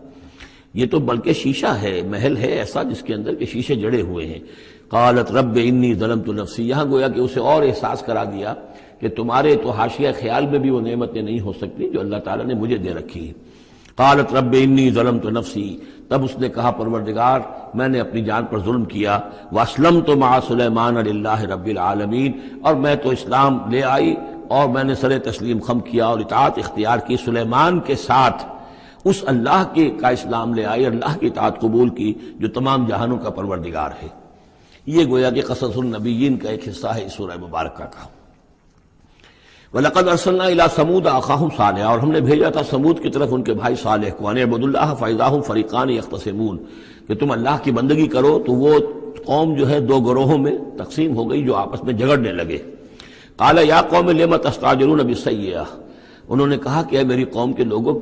یہ تو بلکہ شیشہ ہے، محل ہے ایسا جس کے اندر کے شیشے جڑے ہوئے ہیں۔ قالت رب انی ظلمت نفسی، یہاں گویا کہ اسے اور احساس کرا دیا کہ تمہارے تو حاشیہ خیال میں بھی وہ نعمتیں نہیں ہو سکتی جو اللہ تعالیٰ نے مجھے دے رکھی ہے۔ قالت رب انی ظلمت نفسی، تب اس نے کہا پروردگار میں نے اپنی جان پر ظلم کیا۔ واسلمت مع سلیمان للہ رب العالمین، اور میں تو اسلام لے آئی اور میں نے سر تسلیم خم کیا اور اطاعت اختیار کی سلیمان کے ساتھ، اس اللہ کا اسلام لے آئی، اللہ کی اطاعت قبول کی جو تمام جہانوں کا پروردگار ہے۔ یہ گویا کہ قصص النبیین کا ایک حصہ ہے اس سورہ مبارکہ کا۔ وَلَقَدْ أَرْسَلْنَا إِلَىٰ ثَمُودَ أَخَاهُمْ صَالِحًا، اور ہم نے بھیجا تھا سمود کی طرف ان کے بھائی صالح کو، أَنِ اعْبُدُوا اللَّهَ فَإِذَا هُمْ فَرِيقَانِ يَخْتَصِمُونَ، کہ تم اللہ کی بندگی کرو تو وہ قوم جو ہے دو گروہوں میں تقسیم ہو گئی جو آپس میں جھگڑنے لگے۔ قَالَ يَا قَوْمِ لِمَ تَسْتَعْجِلُونَ بِالسَّيِّئَةِ، انہوں نے کہا کہ اے میری قوم کے لوگوں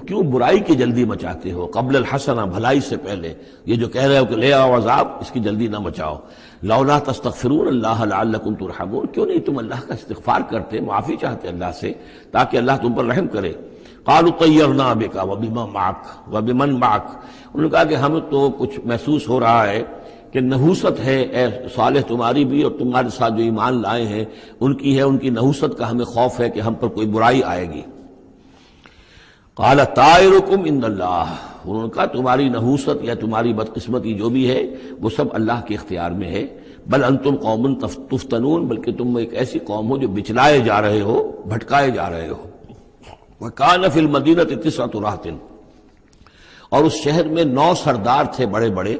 کیوں برائی کی جلدی مچاتے ہو، قبل الحسنہ، بھلائی سے پہلے، یہ جو کہہ رہے ہو کہ لے آؤ عذاب، اس کی جلدی نہ مچاؤ۔ لولا تستغفرون اللہ لعلکم ترحمون، کیوں نہیں تم اللہ کا استغفار کرتے، معافی چاہتے اللہ سے تاکہ اللہ تم پر رحم کرے۔ قالوا طیرنا بک وبمن معک، انہوں نے کہا کہ ہمیں تو کچھ محسوس ہو رہا ہے کہ نحوست ہے اے صالح تمہاری بھی، اور تمہارے ساتھ جو ایمان لائے ہیں ان کی ہے، ان کی نحوست کا ہمیں خوف ہے کہ ہم پر کوئی برائی آئے گی۔ قال طائرکم عند اللہ، انہوں نے کہا تمہاری نحوست یا تمہاری بدقسمتی جو بھی ہے وہ سب اللہ کے اختیار میں ہے۔ بل انتم قوم تفتنون، بلکہ تم ایک ایسی قوم ہو جو بچلائے جا رہے ہو، بھٹکائے جا رہے ہو۔ وکان فی المدینہ 9 رہط، اور اس شہر میں 9 سردار تھے بڑے بڑے،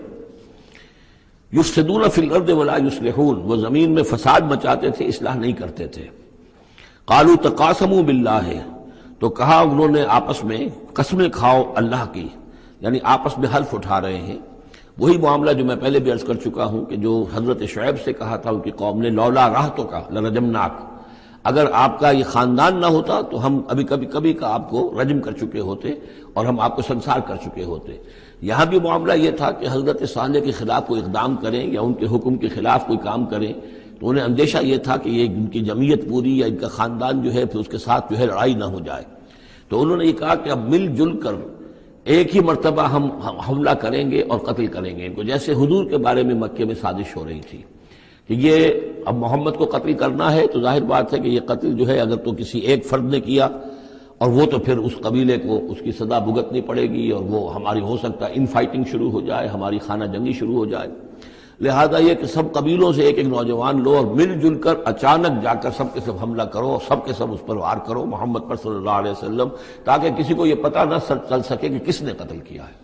یفسدون فی الارض ولا یصلحون، وہ زمین میں فساد مچاتے تھے، اصلاح نہیں کرتے تھے۔ قالوا تقاسموا باللہ، تو کہا انہوں نے آپس میں قسمیں کھاؤ اللہ کی، یعنی آپس میں حلف اٹھا رہے ہیں۔ وہی معاملہ جو میں پہلے بھی عرض کر چکا ہوں کہ جو حضرت شعیب سے کہا تھا ان کی قوم نے، لولا رہتک لرجمناک، اگر آپ کا یہ خاندان نہ ہوتا تو ہم ابھی کبھی کا آپ کو رجم کر چکے ہوتے اور ہم آپ کو سنسار کر چکے ہوتے۔ یہاں بھی معاملہ یہ تھا کہ حضرت صالح کے خلاف کوئی اقدام کریں یا ان کے حکم کے خلاف کوئی کام کریں تو انہیں اندیشہ یہ تھا کہ یہ ان کی جمعیت پوری یا ان کا خاندان جو ہے پھر اس کے ساتھ جو ہے لڑائی نہ ہو جائے۔ تو انہوں نے یہ کہا کہ اب مل جل کر ایک ہی مرتبہ ہم حملہ کریں گے اور قتل کریں گے ان کو، جیسے حضور کے بارے میں مکے میں سازش ہو رہی تھی کہ یہ اب محمد کو قتل کرنا ہے، تو ظاہر بات ہے کہ یہ قتل جو ہے اگر تو کسی ایک فرد نے کیا اور وہ تو پھر اس قبیلے کو اس کی سزا بھگتنی پڑے گی اور وہ ہماری ہو سکتا ہے ان فائٹنگ شروع ہو جائے، ہماری خانہ جنگی شروع ہو جائے۔ لہذا یہ کہ سب قبیلوں سے ایک ایک نوجوان لو اور مل جل کر اچانک جا کر سب کے سب حملہ کرو اور سب کے سب اس پر وار کرو محمد پر صلی اللہ علیہ وسلم، تاکہ کسی کو یہ پتہ نہ چل سکے کہ کس نے قتل کیا ہے۔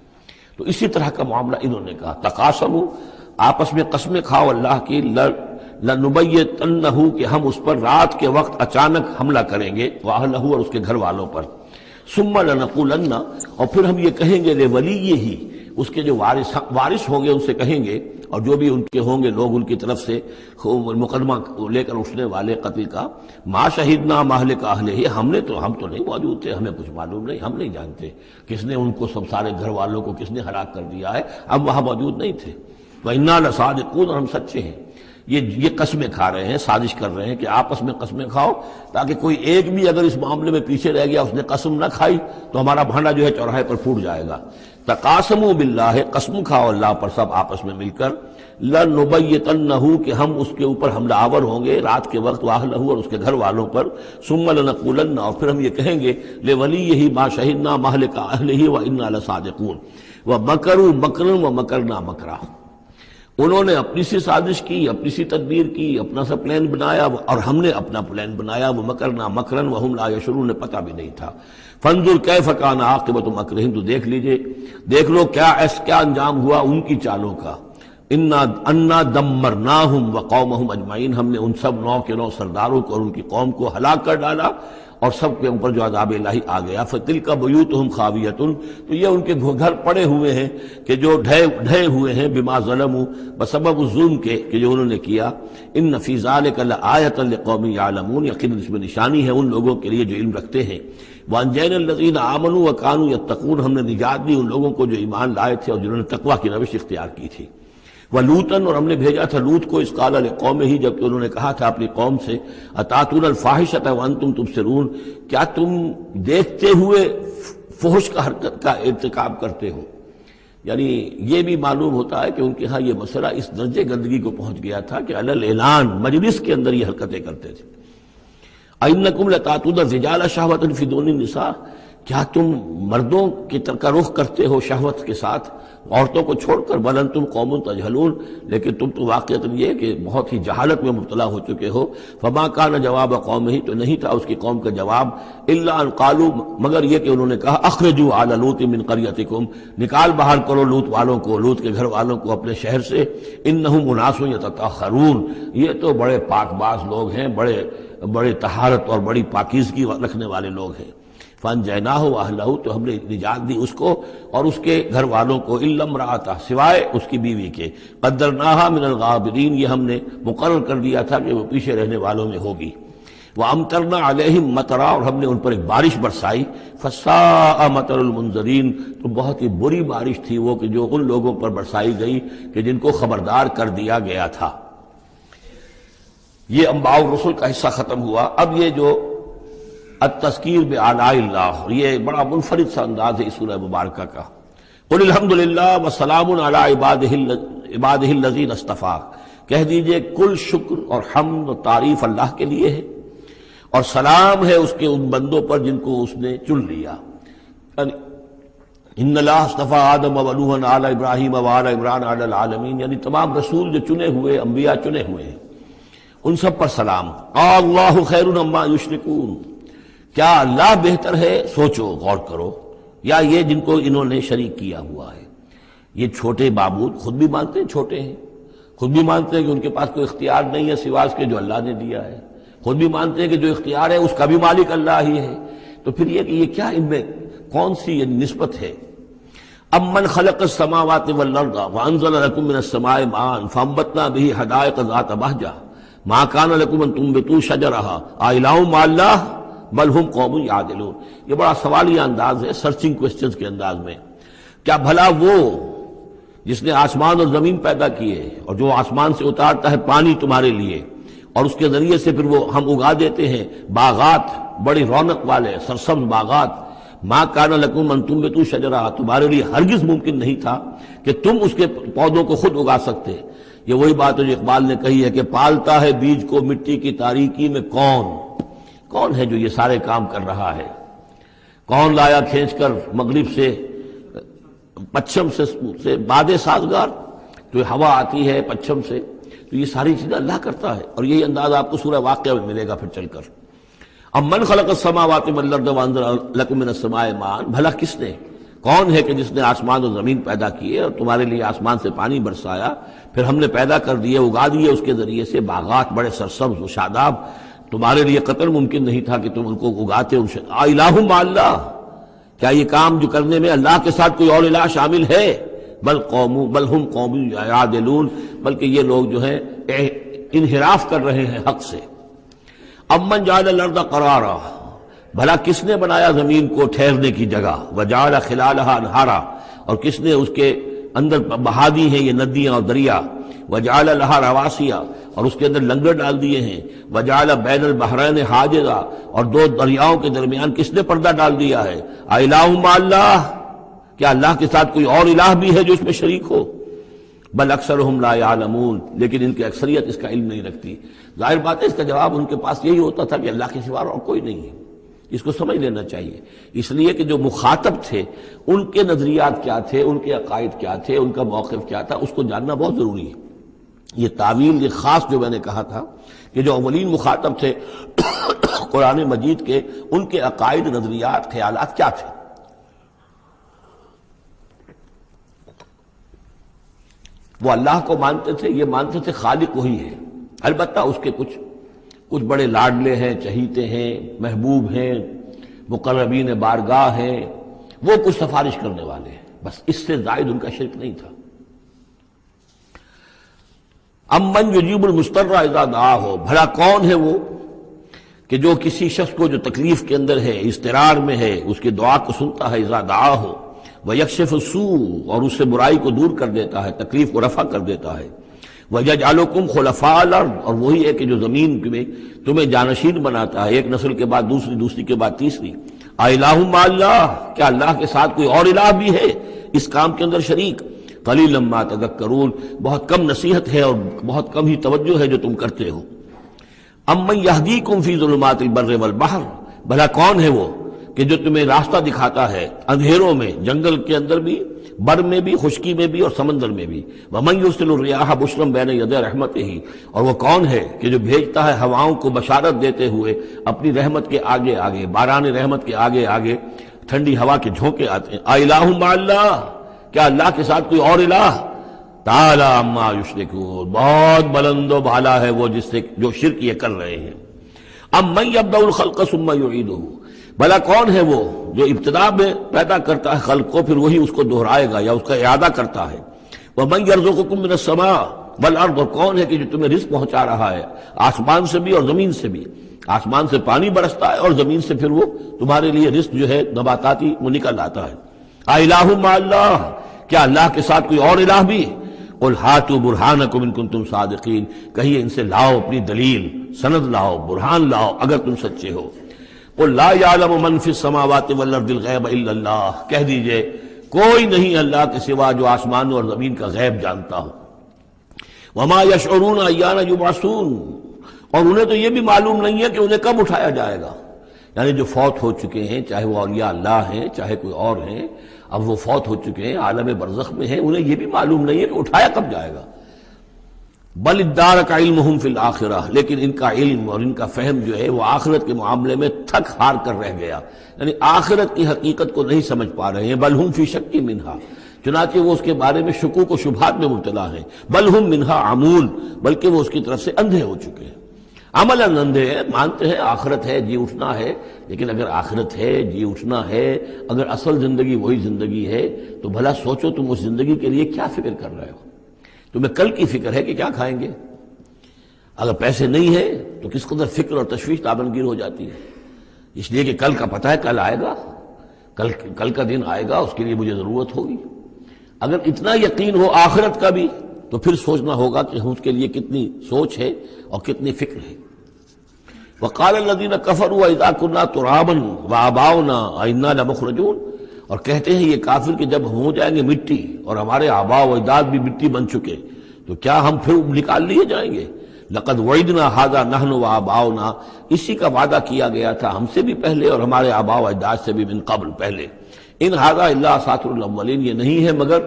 تو اسی طرح کا معاملہ انہوں نے کہا، تقاسموا، آپس میں قسمیں کھاؤ اللہ کی، لنبیتنہ، کہ ہم اس پر رات کے وقت اچانک حملہ کریں گے، واہلہ، اور اس کے گھر والوں پر، ثم لنقولن، اور پھر ہم یہ کہیں گے لولیہ، اس کے جو وارث ہوں گے ان سے کہیں گے، اور جو بھی ان کے ہوں گے لوگ ان کی طرف سے مقدمہ لے کر اٹھنے والے قتل کا، ما شہدنا مہلک اہلہ، ہم تو نہیں موجود تھے، ہمیں کچھ معلوم نہیں، ہم نہیں جانتے کس نے ان کو سب سارے گھر والوں کو کس نے ہلاک کر دیا ہے، ہم وہاں موجود نہیں تھے، وَإِنَّا لَصَادِقُونَ، اور ہم سچے ہیں۔ یہ قسمیں کھا رہے ہیں، سازش کر رہے ہیں کہ آپس میں قسمیں کھاؤ، تاکہ کوئی ایک بھی اگر اس معاملے میں پیچھے رہ گیا، اس نے قسم نہ کھائی تو ہمارا بھانڈا جو ہے چوراہے پر پھوٹ جائے گا۔ تقاسموا باللہ، قسم کھاؤ اللہ پر سب آپس میں مل کر، لنبیتنہ، کہ ہم اس کے اوپر حملہ آور ہوں گے رات کے وقت، واہلہ، اور اس کے گھر والوں پر، ثم لنقولن، اور پھر ہم یہ کہیں گے لولیہ ما شہدنا مہلک اہلہ وإنا لصادقون، ومکروا مکرا ومکرنا مکرا، انہوں نے اپنی سی سازش کی، اپنی سی تدبیر کی، اپنا سا پلان بنایا، اور ہم نے اپنا پلان بنایا، وہ مکرنا مکرن وہم لا یشعرون، پتہ بھی نہیں تھا۔ فانظر کیف کان عاقبۃ مکرہم، تو دیکھ لو کیا انجام ہوا ان کی چالوں کا۔ انا دمرناہم وقومہم اجمعین، ہم نے ان سب 9 کے 9 سرداروں کو اور ان کی قوم کو ہلاک کر ڈالا، اور سب کے اوپر جو عذاب الہی آ گیا۔ فتلک بیوتہم خاویۃ، تو یہ ان کے گھر پڑے ہوئے ہیں کہ جو ڈھے ہوئے ہیں، بما ظلموا، بسبب الظلم کے کہ جو انہوں نے کیا۔ ان فی ذلک لآیۃ لقوم یعلمون، یقیناً اس میں نشانی ہے ان لوگوں کے لیے جو علم رکھتے ہیں۔ وانجینا الذین آمنوا وکانوا یتقون، ہم نے نجات دی ان لوگوں کو جو ایمان لائے تھے اور جنہوں نے تقویٰ کی روش اختیار کی تھی۔ وَلُوطًا، اور ہم نے بھیجا تھا لوط کو، اذ قال لقومہ، جبکہ انہوں نے کہا تھا اپنی قوم سے، اتاتون الفاحشۃ وانتم تبصرون، کیا تم دیکھتے ہوئے فحش کا حرکت کا ارتکاب کرتے ہو؟ یعنی یہ بھی معلوم ہوتا ہے کہ ان کے ہاں یہ مسئلہ اس درجے گندگی کو پہنچ گیا تھا کہ علی الاعلان مجلس کے اندر یہ حرکتیں کرتے تھے۔ اَإِنَّكُمْ لَتَأْتُونَ الرِّجَالَ شَهْوَةً فِي دُونِ النِّسَاءِ، کیا تم مردوں کی کا رخ کرتے ہو شہوت کے ساتھ عورتوں کو چھوڑ کر؟ بل انتم قوم تجہلون، لیکن تم تو واقعتاً یہ کہ بہت ہی جہالت میں مبتلا ہو چکے ہو۔ فما کان جواب قومہ، تو نہیں تھا اس کی قوم کا جواب، الا ان قالوا، مگر یہ کہ انہوں نے کہا، اخرجوا آل لوط من قریتکم، نکال باہر کرو لوط والوں کو، لوط کے گھر والوں کو اپنے شہر سے، انہم اناس یتطہرون، یہ تو بڑے پاک باز لوگ ہیں، بڑے طہارت اور بڑی پاکیزگی رکھنے والے لوگ ہیں۔ فانجیناہ واہلہ، تو ہم نے نجات دی اس کو اور اس کے گھر والوں کو، الا امرأتہ، سوائے اس کی بیوی کے، قدرناہا من الغابرین، یہ ہم نے مقرر کر دیا تھا کہ وہ پیچھے رہنے والوں میں ہوگی۔ وامطرنا علیہم مطرا، اور ہم نے ان پر ایک بارش برسائی، فساء مطر المنذرین، تو بہت ہی بری بارش تھی وہ کہ جو ان لوگوں پر برسائی گئی کہ جن کو خبردار کر دیا گیا تھا۔ یہ انباء الرسل کا حصہ ختم ہوا۔ اب یہ جو التذکیر بآلاء اللہ، یہ بڑا منفرد سا انداز ہے اس سورہ مبارکہ کا۔ قل الحمد للہ وسلام علی عبادہ الذین اصطفیٰ، کہہ دیجئے کل شکر اور حمد و تعریف اللہ کے لیے ہے، اور سلام ہے اس کے ان بندوں پر جن کو اس نے چن لیا۔ ان اللہ اصطفیٰ آدم و نوحا علی ابراہیم و علی عمران علی العالمین، یعنی تمام رسول جو چنے ہوئے، انبیاء چنے ہوئے ہیں، ان سب پر سلام۔ اللہ خیر عما یشرکون، کیا اللہ بہتر ہے، سوچو غور کرو، یا یہ جن کو انہوں نے شریک کیا ہوا ہے؟ یہ چھوٹے معبود خود بھی مانتے ہیں چھوٹے ہیں، خود بھی مانتے ہیں کہ ان کے پاس کوئی اختیار نہیں ہے سوائے اس کے جو اللہ نے دیا ہے، خود بھی مانتے ہیں کہ جو اختیار ہے اس کا بھی مالک اللہ ہی ہے، تو پھر یہ کہ یہ کیا ان میں کون سی یہ نسبت ہے؟ امن خلق السماوات والارض وانزل لكم من السماء ماء فانبتنا به حدائق ذات بہجہ ما كان لكم ان تنبتوا شجرها اإله مع الله بل هم قوم يعدلون۔ یہ بڑا سوالیہ انداز ہے، سرچنگ کوسچنز کے انداز میں۔ کیا بھلا وہ جس نے آسمان اور زمین پیدا کیے اور جو آسمان سے اتارتا ہے پانی تمہارے لیے اور اس کے ذریعے سے پھر وہ ہم اگا دیتے ہیں باغات، بڑی رونق والے سرسبز باغات، ما کان لکم ان تنبتوا شجرہ، تمہارے لیے ہرگز ممکن نہیں تھا کہ تم اس کے پودوں کو خود اگا سکتے۔ یہ وہی بات ہے جو اقبال نے کہی ہے کہ پالتا ہے بیج کو مٹی کی تاریکی میں کون ہے جو یہ سارے کام کر رہا ہے؟ کون لایا کھینچ کر مغرب سے پچھم سے باد سازگار، تو ہوا آتی ہے پچھم سے، تو یہ ساری چیزیں اللہ کرتا ہے، اور یہی انداز آپ کو سورہ واقعہ میں ملے گا پھر چل کر۔ اب من خلق السماوات والارض وانزل لکم من السماء ماء، بھلا کس نے، کون ہے کہ جس نے آسمان اور زمین پیدا کیے اور تمہارے لیے آسمان سے پانی برسایا، پھر ہم نے پیدا کر دیے، اگا دیے اس کے ذریعے سے باغات بڑے سرسبز و شاداب، تمہارے لیے قطر ممکن نہیں تھا کہ تم ان کو اگاتے۔ الہ مع اللہ، کیا یہ کام جو کرنے میں اللہ کے ساتھ کوئی اور الہ شامل ہے؟ بل ہم قوم یعدلون، بلکہ یہ لوگ جو ہیں انحراف کر رہے ہیں حق سے۔ امن جعل الارض قرارا، بھلا کس نے بنایا زمین کو ٹھہرنے کی جگہ، وجعل خلالها انہارا، اور کس نے اس کے اندر بہا دی ہیں یہ ندیاں اور دریا، وجعل لها رواسیا، اور اس کے اندر لنگر ڈال دیے ہیں، وجعل بین البحرین حاجزا، اور دو دریاؤں کے درمیان کس نے پردہ ڈال دیا ہے؟ الہ مع اللہ، کیا اللہ کے ساتھ کوئی اور الہ بھی ہے جو اس میں شریک ہو؟ بل اکثرهم لا يعلمون، لیکن ان کی اکثریت اس کا علم نہیں رکھتی۔ ظاہر بات ہے اس کا جواب ان کے پاس یہی ہوتا تھا کہ اللہ کے سوا اور کوئی نہیں ہے، اس کو سمجھ لینا چاہیے۔ اس لیے کہ جو مخاطب تھے ان کے نظریات کیا تھے، ان کے عقائد کیا تھے، ان کا موقف کیا تھا، اس کو جاننا بہت ضروری ہے۔ یہ تعویل، یہ خاص جو میں نے کہا تھا کہ جو اولین مخاطب تھے قرآن مجید کے، ان کے عقائد، نظریات، خیالات کیا تھے۔ وہ اللہ کو مانتے تھے، یہ مانتے تھے خالق وہی ہے، البتہ اس کے کچھ بڑے لاڈلے ہیں، چہیتے ہیں، محبوب ہیں، مقربین بارگاہ ہیں، وہ کچھ سفارش کرنے والے ہیں، بس اس سے زائد ان کا شرک نہیں تھا۔ امن یجیب المضطر اذا دعاہ، بھلا کون ہے وہ کہ جو کسی شخص کو جو تکلیف کے اندر ہے، اضطرار میں ہے، اس کی دعا کو سنتا ہے، اذا دعاہ، ویکشف السوء، اور اس سے برائی کو دور کر دیتا ہے، تکلیف کو رفع کر دیتا ہے، وَيَجْعَلُكُمْ خُلَفَاءَ الْأَرْضِ، اور وہی ہے کہ جو زمین میں تمہیں جانشین بناتا ہے، ایک نسل کے بعد دوسری، دوسری کے بعد تیسری۔ اِلَٰهٌ مَّعَ اللَّهِ، کیا اللہ کے ساتھ کوئی اور الہ بھی ہے اس کام کے اندر شریک؟ قَلِيلًا مَّا تَذَكَّرُونَ، بہت کم نصیحت ہے اور بہت کم ہی توجہ ہے جو تم کرتے ہو۔ اَمَّن يَهْدِيكُمْ فِي ظُلُمَاتِ الْبَرِّ وَالْبَحْرِ، بھلا کون ہے وہ کہ جو تمہیں راستہ دکھاتا ہے اندھیروں میں، جنگل کے اندر بھی، بر میں بھی، خشکی میں بھی اور سمندر میں بھی۔ وَمَن يُرْسِلُ الرِّيَاحَ بُشْرًا بَيْنَ يَدَيْ رَحْمَتِهِ، اور وہ کون ہے کہ جو بھیجتا ہے ہواؤں کو بشارت دیتے ہوئے اپنی رحمت کے آگے آگے، باران رحمت کے آگے آگے ٹھنڈی ہوا کے جھونکے آتے ہیں۔ اِلَٰهٌ مَّعَ اللَّهِ، کیا اللہ کے ساتھ کوئی اور الہ؟ تعالیٰ عما یشرکون، بہت بلند و بالا ہے وہ جس سے جو شرک یہ کر رہے ہیں۔ امن یبدأ الخلق ثم یعیدہ، بھلا کون ہے وہ جو ابتدا میں پیدا کرتا ہے خلق کو، پھر وہی اس کو دہرائے گا یا اس کا اعادہ کرتا ہے۔ وَمَن يَرْزُقُكُم مِّنَ السَّمَاءِ وَالْأَرْضِ، اور کون ہے کہ جو تمہیں رزق پہنچا رہا ہے آسمان سے بھی اور زمین سے بھی، آسمان سے پانی برستا ہے اور زمین سے پھر وہ تمہارے لیے رزق جو ہے نباتاتی وہ نکل آتا ہے۔ اِلَٰهٌ مَّعَ اللَّهِ، کیا اللہ کے ساتھ کوئی اور الہ بھی؟ قُلْ هَاتُوا بُرْهَانَكُمْ إِن كُنتُمْ صَادِقِينَ، کہیے ان سے لاؤ اپنی دلیل، سند لاؤ، برہان لاؤ اگر تم سچے ہو۔ قُلْ لَا يَعْلَمُ مَن فِي السَّمَاوَاتِ وَالْأَرْضِ الْغَيْبَ إِلَّا اللَّهُ، کہہ دیجئے کوئی نہیں اللہ کے سوا جو آسمان اور زمین کا غیب جانتا ہو۔ وَمَا يَشْعُرُونَ أَيَّانَ يُبْعَثُونَ، اور انہیں تو یہ بھی معلوم نہیں ہے کہ انہیں کب اٹھایا جائے گا۔ یعنی جو فوت ہو چکے ہیں، چاہے وہ اولیاء اللہ ہیں چاہے کوئی اور ہیں، اب وہ فوت ہو چکے ہیں، عالم برزخ میں ہیں، انہیں یہ بھی معلوم نہیں ہے کہ اٹھایا کب جائے گا۔ بل ادارک علمہم فی الآخرہ، لیکن ان کا علم اور ان کا فہم جو ہے وہ آخرت کے معاملے میں تھک ہار کر رہ گیا، یعنی آخرت کی حقیقت کو نہیں سمجھ پا رہے ہیں۔ بل ہم فی شک منہا، چنانچہ وہ اس کے بارے میں شکوک و شبہات میں مبتلا ہیں۔ بل ہم منہا عمون، بلکہ وہ اس کی طرف سے اندھے ہو چکے ہیں، عملاً اندھے ہیں، مانتے ہیں آخرت ہے، جی اٹھنا ہے، لیکن اگر آخرت ہے، جی اٹھنا ہے، اگر اصل زندگی وہی زندگی ہے تو بھلا سوچو تم اس زندگی کے لیے کیا فکر کر رہے ہو؟ تمہیں کل کی فکر ہے کہ کیا کھائیں گے؟ اگر پیسے نہیں ہے تو کس قدر فکر اور تشویش تابنگیر ہو جاتی ہے، اس لیے کہ کل کا پتہ ہے کل آئے گا، کل کا دن آئے گا، اس کے لیے مجھے ضرورت ہوگی۔ اگر اتنا یقین ہو آخرت کا بھی تو پھر سوچنا ہوگا کہ اس کے لیے کتنی سوچ ہے اور کتنی فکر ہے۔ وقال الذين كفروا واذا كنا ترابا وآباؤنا أئنا لمخرجون، اور کہتے ہیں یہ کافر کہ جب ہم ہو جائیں گے مٹی اور ہمارے آباء و اجداد بھی مٹی بن چکے تو کیا ہم پھر نکال لیے جائیں گے؟ لقد وعدنا هذا نحن وآباؤنا، اسی کا وعدہ کیا گیا تھا ہم سے بھی پہلے اور ہمارے آباء و اجداد سے بھی من قبل پہلے۔ ان هذا الا اساطیر الاولین، یہ نہیں ہے مگر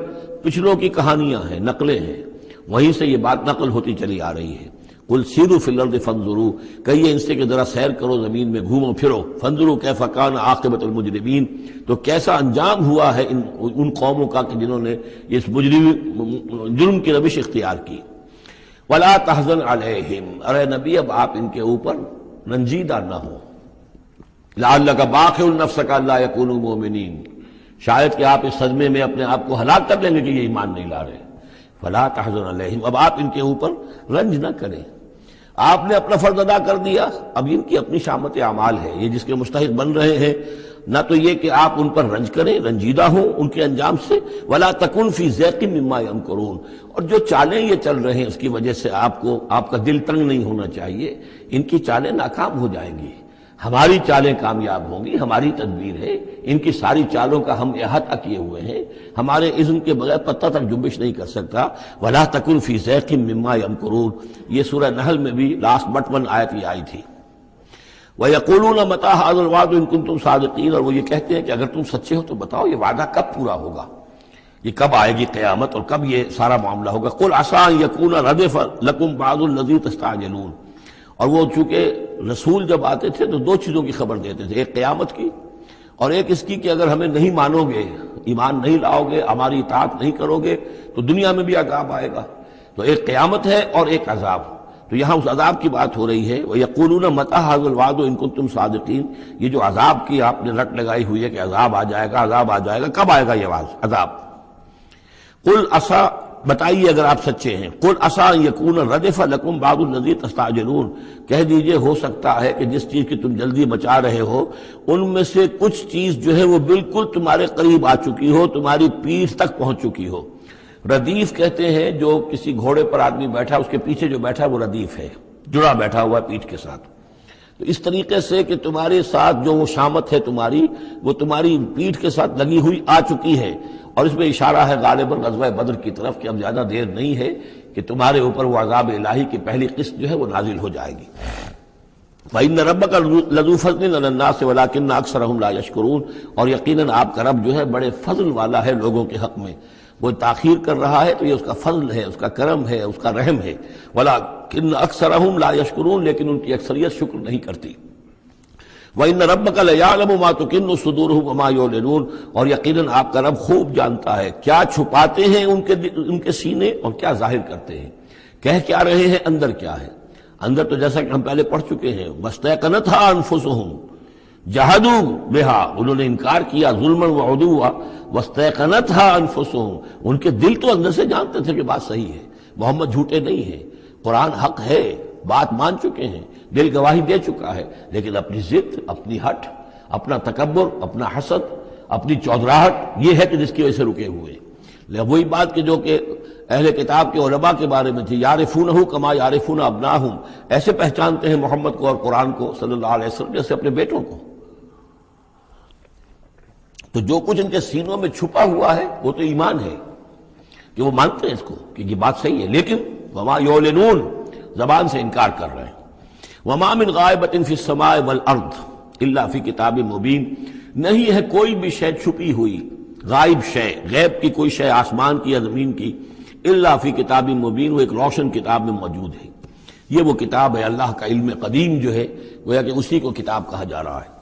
پچھلوں کی کہانیاں ہیں، نقلیں ہیں، وہیں سے یہ بات نقل ہوتی چلی آ رہی ہے۔ قل سیروا فی الارض فانظروا، کہیے ان سے کہ ذرا سیر کرو زمین میں، گھومو پھرو، فانظروا کیف کان عاقبۃ المجرمین، تو کیسا انجام ہوا ہے ان قوموں کا کہ جنہوں نے اس جرم کی روش اختیار کی۔ ولا تحزن علیہم، ارے نبی اب آپ ان کے اوپر رنجیدہ نہ ہو، لعلک باخع نفسک الا یکونوا مؤمنین، شاید کہ آپ اس صدمے میں اپنے آپ کو ہلاک کر لیں گے کہ یہ ایمان نہیں لا رہے۔ فلا تحزن علیہم، اب آپ ان کے اوپر رنج نہ کریں، آپ نے اپنا فرض ادا کر دیا، اب ان کی اپنی شامت اعمال ہے، یہ جس کے مستحق بن رہے ہیں، نہ تو یہ کہ آپ ان پر رنج کریں، رنجیدہ ہوں ان کے انجام سے، ولا تکن فی ضیق مما یمکرون، اور جو چالیں یہ چل رہے ہیں اس کی وجہ سے آپ کا دل تنگ نہیں ہونا چاہیے، ان کی چالیں ناکام ہو جائیں گی، ہماری چالیں کامیاب ہوں گی، ہماری تدبیر ہے، ان کی ساری چالوں کا ہم احاطہ کیے ہوئے ہیں، ہمارے اذن کے بغیر پتہ تک جنبش نہیں کر سکتا۔ ولا تکن فی ضیق مما یمکرون، یہ سورہ نحل میں بھی لاسٹ بٹ 1 آیت یہ آئی تھی۔ وَيَقُولُونَ مَتَىٰ هَٰذَا الْوَعْدُ إِن كُنتُمْ صَادِقِينَ، اور وہ یہ کہتے ہیں کہ اگر تم سچے ہو تو بتاؤ یہ وعدہ کب پورا ہوگا، یہ کب آئے گی قیامت اور کب یہ سارا معاملہ ہوگا۔ قُلْ عَسَىٰ أَن يَكُونَ رَدِفَ لَكُمْ بَعْضُ الَّذِي تَسْتَعْجِلُونَ، اور وہ چونکہ رسول جب آتے تھے تو 2 چیزوں کی خبر دیتے تھے، ایک قیامت کی اور ایک اس کی کہ اگر ہمیں نہیں مانو گے، ایمان نہیں لاؤ گے، ہماری اطاعت نہیں کرو گے تو دنیا میں بھی عذاب آئے گا، تو ایک قیامت ہے اور ایک عذاب، تو یہاں اس عذاب کی بات ہو رہی ہے۔ وَيَقُولُونَ مَتَىٰ هَٰذَا الْوَعْدُ إِن كُنتُمْ صَادِقِينَ، یہ جو عذاب کی آپ نے رٹ لگائی ہوئی ہے کہ عذاب آ جائے گا، عذاب آ جائے گا، کب آئے گا یہ عذاب؟ قُلْ عَسَىٰ، بتائیے اگر آپ سچے ہیں، قُلْ عَسَىٰ أَن يَكُونَ رَدِفَ لَكُمْ بَعْضُ الَّذِي تَسْتَعْجِلُونَ، کہہ دیجئے ہو سکتا ہے کہ جس چیز کی تم جلدی مچا رہے ہو ان میں سے کچھ چیز جو ہے وہ بالکل تمہارے قریب آ چکی ہو، تمہاری پیٹھ تک پہنچ چکی ہو۔ ردیف کہتے ہیں جو کسی گھوڑے پر آدمی بیٹھا اس کے پیچھے جو بیٹھا وہ ردیف ہے، جڑا بیٹھا ہوا پیٹھ کے ساتھ، تو اس طریقے سے کہ تمہارے ساتھ جو وہ شامت ہے تمہاری، وہ تمہاری پیٹھ کے ساتھ لگی ہوئی آ چکی ہے، اور اس میں اشارہ ہے غالباً غزوہ بدر کی طرف کہ اب زیادہ دیر نہیں ہے کہ تمہارے اوپر وہ عذاب الہی کی پہلی قسط جو ہے وہ نازل ہو جائے گی۔ وَإِنَّ رَبَّكَ لَذُو فَضْلٍ عَلَى النَّاسِ وَلَٰكِنَّ أَكْثَرَهُمْ لَا يَشْكُرُونَ، اور یقیناً آپ کا رب جو ہے بڑے فضل والا ہے لوگوں کے حق میں، وہ تاخیر کر رہا ہے تو یہ اس کا فضل ہے، اس کا کرم ہے، اس کا رحم ہے۔ وَلَٰكِنَّ أَكْثَرَهُمْ لَا يَشْكُرُونَ، لیکن ان کی اکثریت شکر نہیں کرتی۔ وَإِنَّ رَبَّكَ لَيَعْلَمُ مَا تُكِنُّ صُدُورُهُمْ وَمَا يُعْلِنُونَ، اور یقیناً آپ کا رب خوب جانتا ہے کیا چھپاتے ہیں ان کے سینے اور کیا ظاہر کرتے ہیں، کہہ کیا رہے ہیں، اندر کیا ہے۔ اندر تو جیسا کہ ہم پہلے پڑھ چکے ہیں، وَاسْتَيْقَنَتْهَا أَنفُسُهُمْ جَحَدُوا بِهَا، انہوں نے انکار کیا ظلمًا وعدوا، وَاسْتَيْقَنَتْهَا أَنفُسُهُمْ، ان کے دل تو اندر سے جانتے تھے کہ بات صحیح ہے، محمد جھوٹے نہیں ہیں، قرآن حق ہے، بات مان چکے ہیں، دل گواہی دے چکا ہے، لیکن اپنی ضد، اپنی ہٹ، اپنا تکبر، اپنا حسد، اپنی چودراہٹ، یہ ہے کہ جس کی وجہ سے رکے ہوئے۔ وہی بات کہ جو کہ اہل کتاب کے علماء کے بارے میں تھی، یعرفونہ کما یعرفون ابناہم، ایسے پہچانتے ہیں محمد کو اور قرآن کو صلی اللہ علیہ وسلم جیسے اپنے بیٹوں کو۔ تو جو کچھ ان کے سینوں میں چھپا ہوا ہے وہ تو ایمان ہے کہ وہ مانتے ہیں اس کو کہ یہ بات صحیح ہے، لیکن وما یعلنون، زبان سے انکار کر رہے ہیں۔ وما من غائبۃ فی السماء والارض الا فی کتاب مبین، نہیں ہے کوئی بھی شے چھپی ہوئی، غائب شے، غیب کی کوئی شے آسمان کی یا زمین کی، الا فی کتاب مبین، وہ ایک روشن کتاب میں موجود ہے۔ یہ وہ کتاب ہے، اللہ کا علم قدیم جو ہے گویا کہ اسی کو کتاب کہا جا رہا ہے۔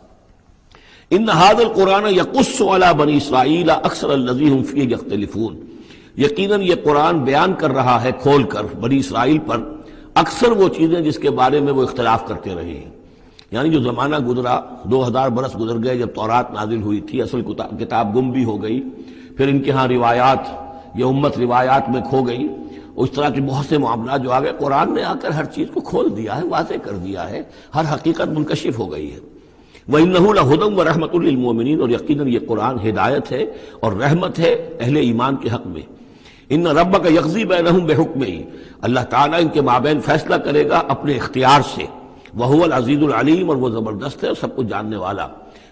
ان ھذا القرآن یقص علی بنی اسرائیل اکثر الذی ھم فیہ یختلفون، یقیناً یہ قرآن بیان کر رہا ہے کھول کر بنی اسرائیل پر اکثر وہ چیزیں جس کے بارے میں وہ اختلاف کرتے رہے ہیں، یعنی جو زمانہ گزرا، 2000 برس گزر گئے جب تورات نازل ہوئی تھی، اصل کتاب گم بھی ہو گئی، پھر ان کے ہاں روایات، یہ امت روایات میں کھو گئی، اس طرح کے بہت سے معاملات جو آ گئے، قرآن نے آ کر ہر چیز کو کھول دیا ہے، واضح کر دیا ہے، ہر حقیقت منکشف ہو گئی ہے۔ وَإِنَّهُ لَهُدًى وَرَحْمَةٌ لِّلْمُؤْمِنِينَ، اور یقیناً یہ قرآن ہدایت ہے اور رحمت ہے اہل ایمان کے حق میں۔ ان ربک یقضی بینہم بحکمہ، اللہ تعالیٰ ان کے مابین فیصلہ کرے گا اپنے اختیار سے، وہو العزیز العلیم، اور وہ زبردست ہے اور سب کچھ جاننے والا۔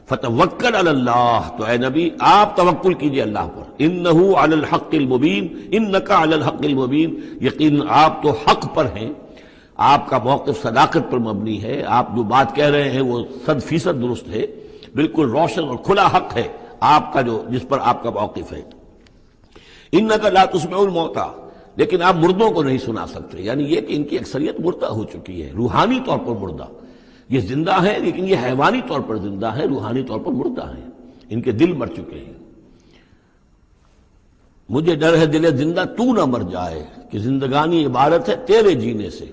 فتوکل علی اللہ، تو اے نبی آپ توکل کیجئے اللہ پر، انہ علی الحق المبین، انک علی الحق المبین، یقین آپ تو حق پر ہیں، آپ کا موقف صداقت پر مبنی ہے، آپ جو بات کہہ رہے ہیں وہ 100% درست ہے، بالکل روشن اور کھلا حق ہے آپ کا، جو جس پر آپ کا موقف ہے۔ انک لا تسمع الموتى، لیکن آپ مردوں کو نہیں سنا سکتے، یعنی یہ کہ ان کی اکثریت مردہ ہو چکی ہے، روحانی طور پر مردہ. یہ زندہ ہیں لیکن یہ حیوانی طور پر زندہ ہیں، روحانی طور پر مردہ ہیں، ان کے دل مر چکے ہیں. مجھے ڈر ہے دل زندہ تو نہ مر جائے، کہ زندگانی عبارت ہے تیرے جینے سے.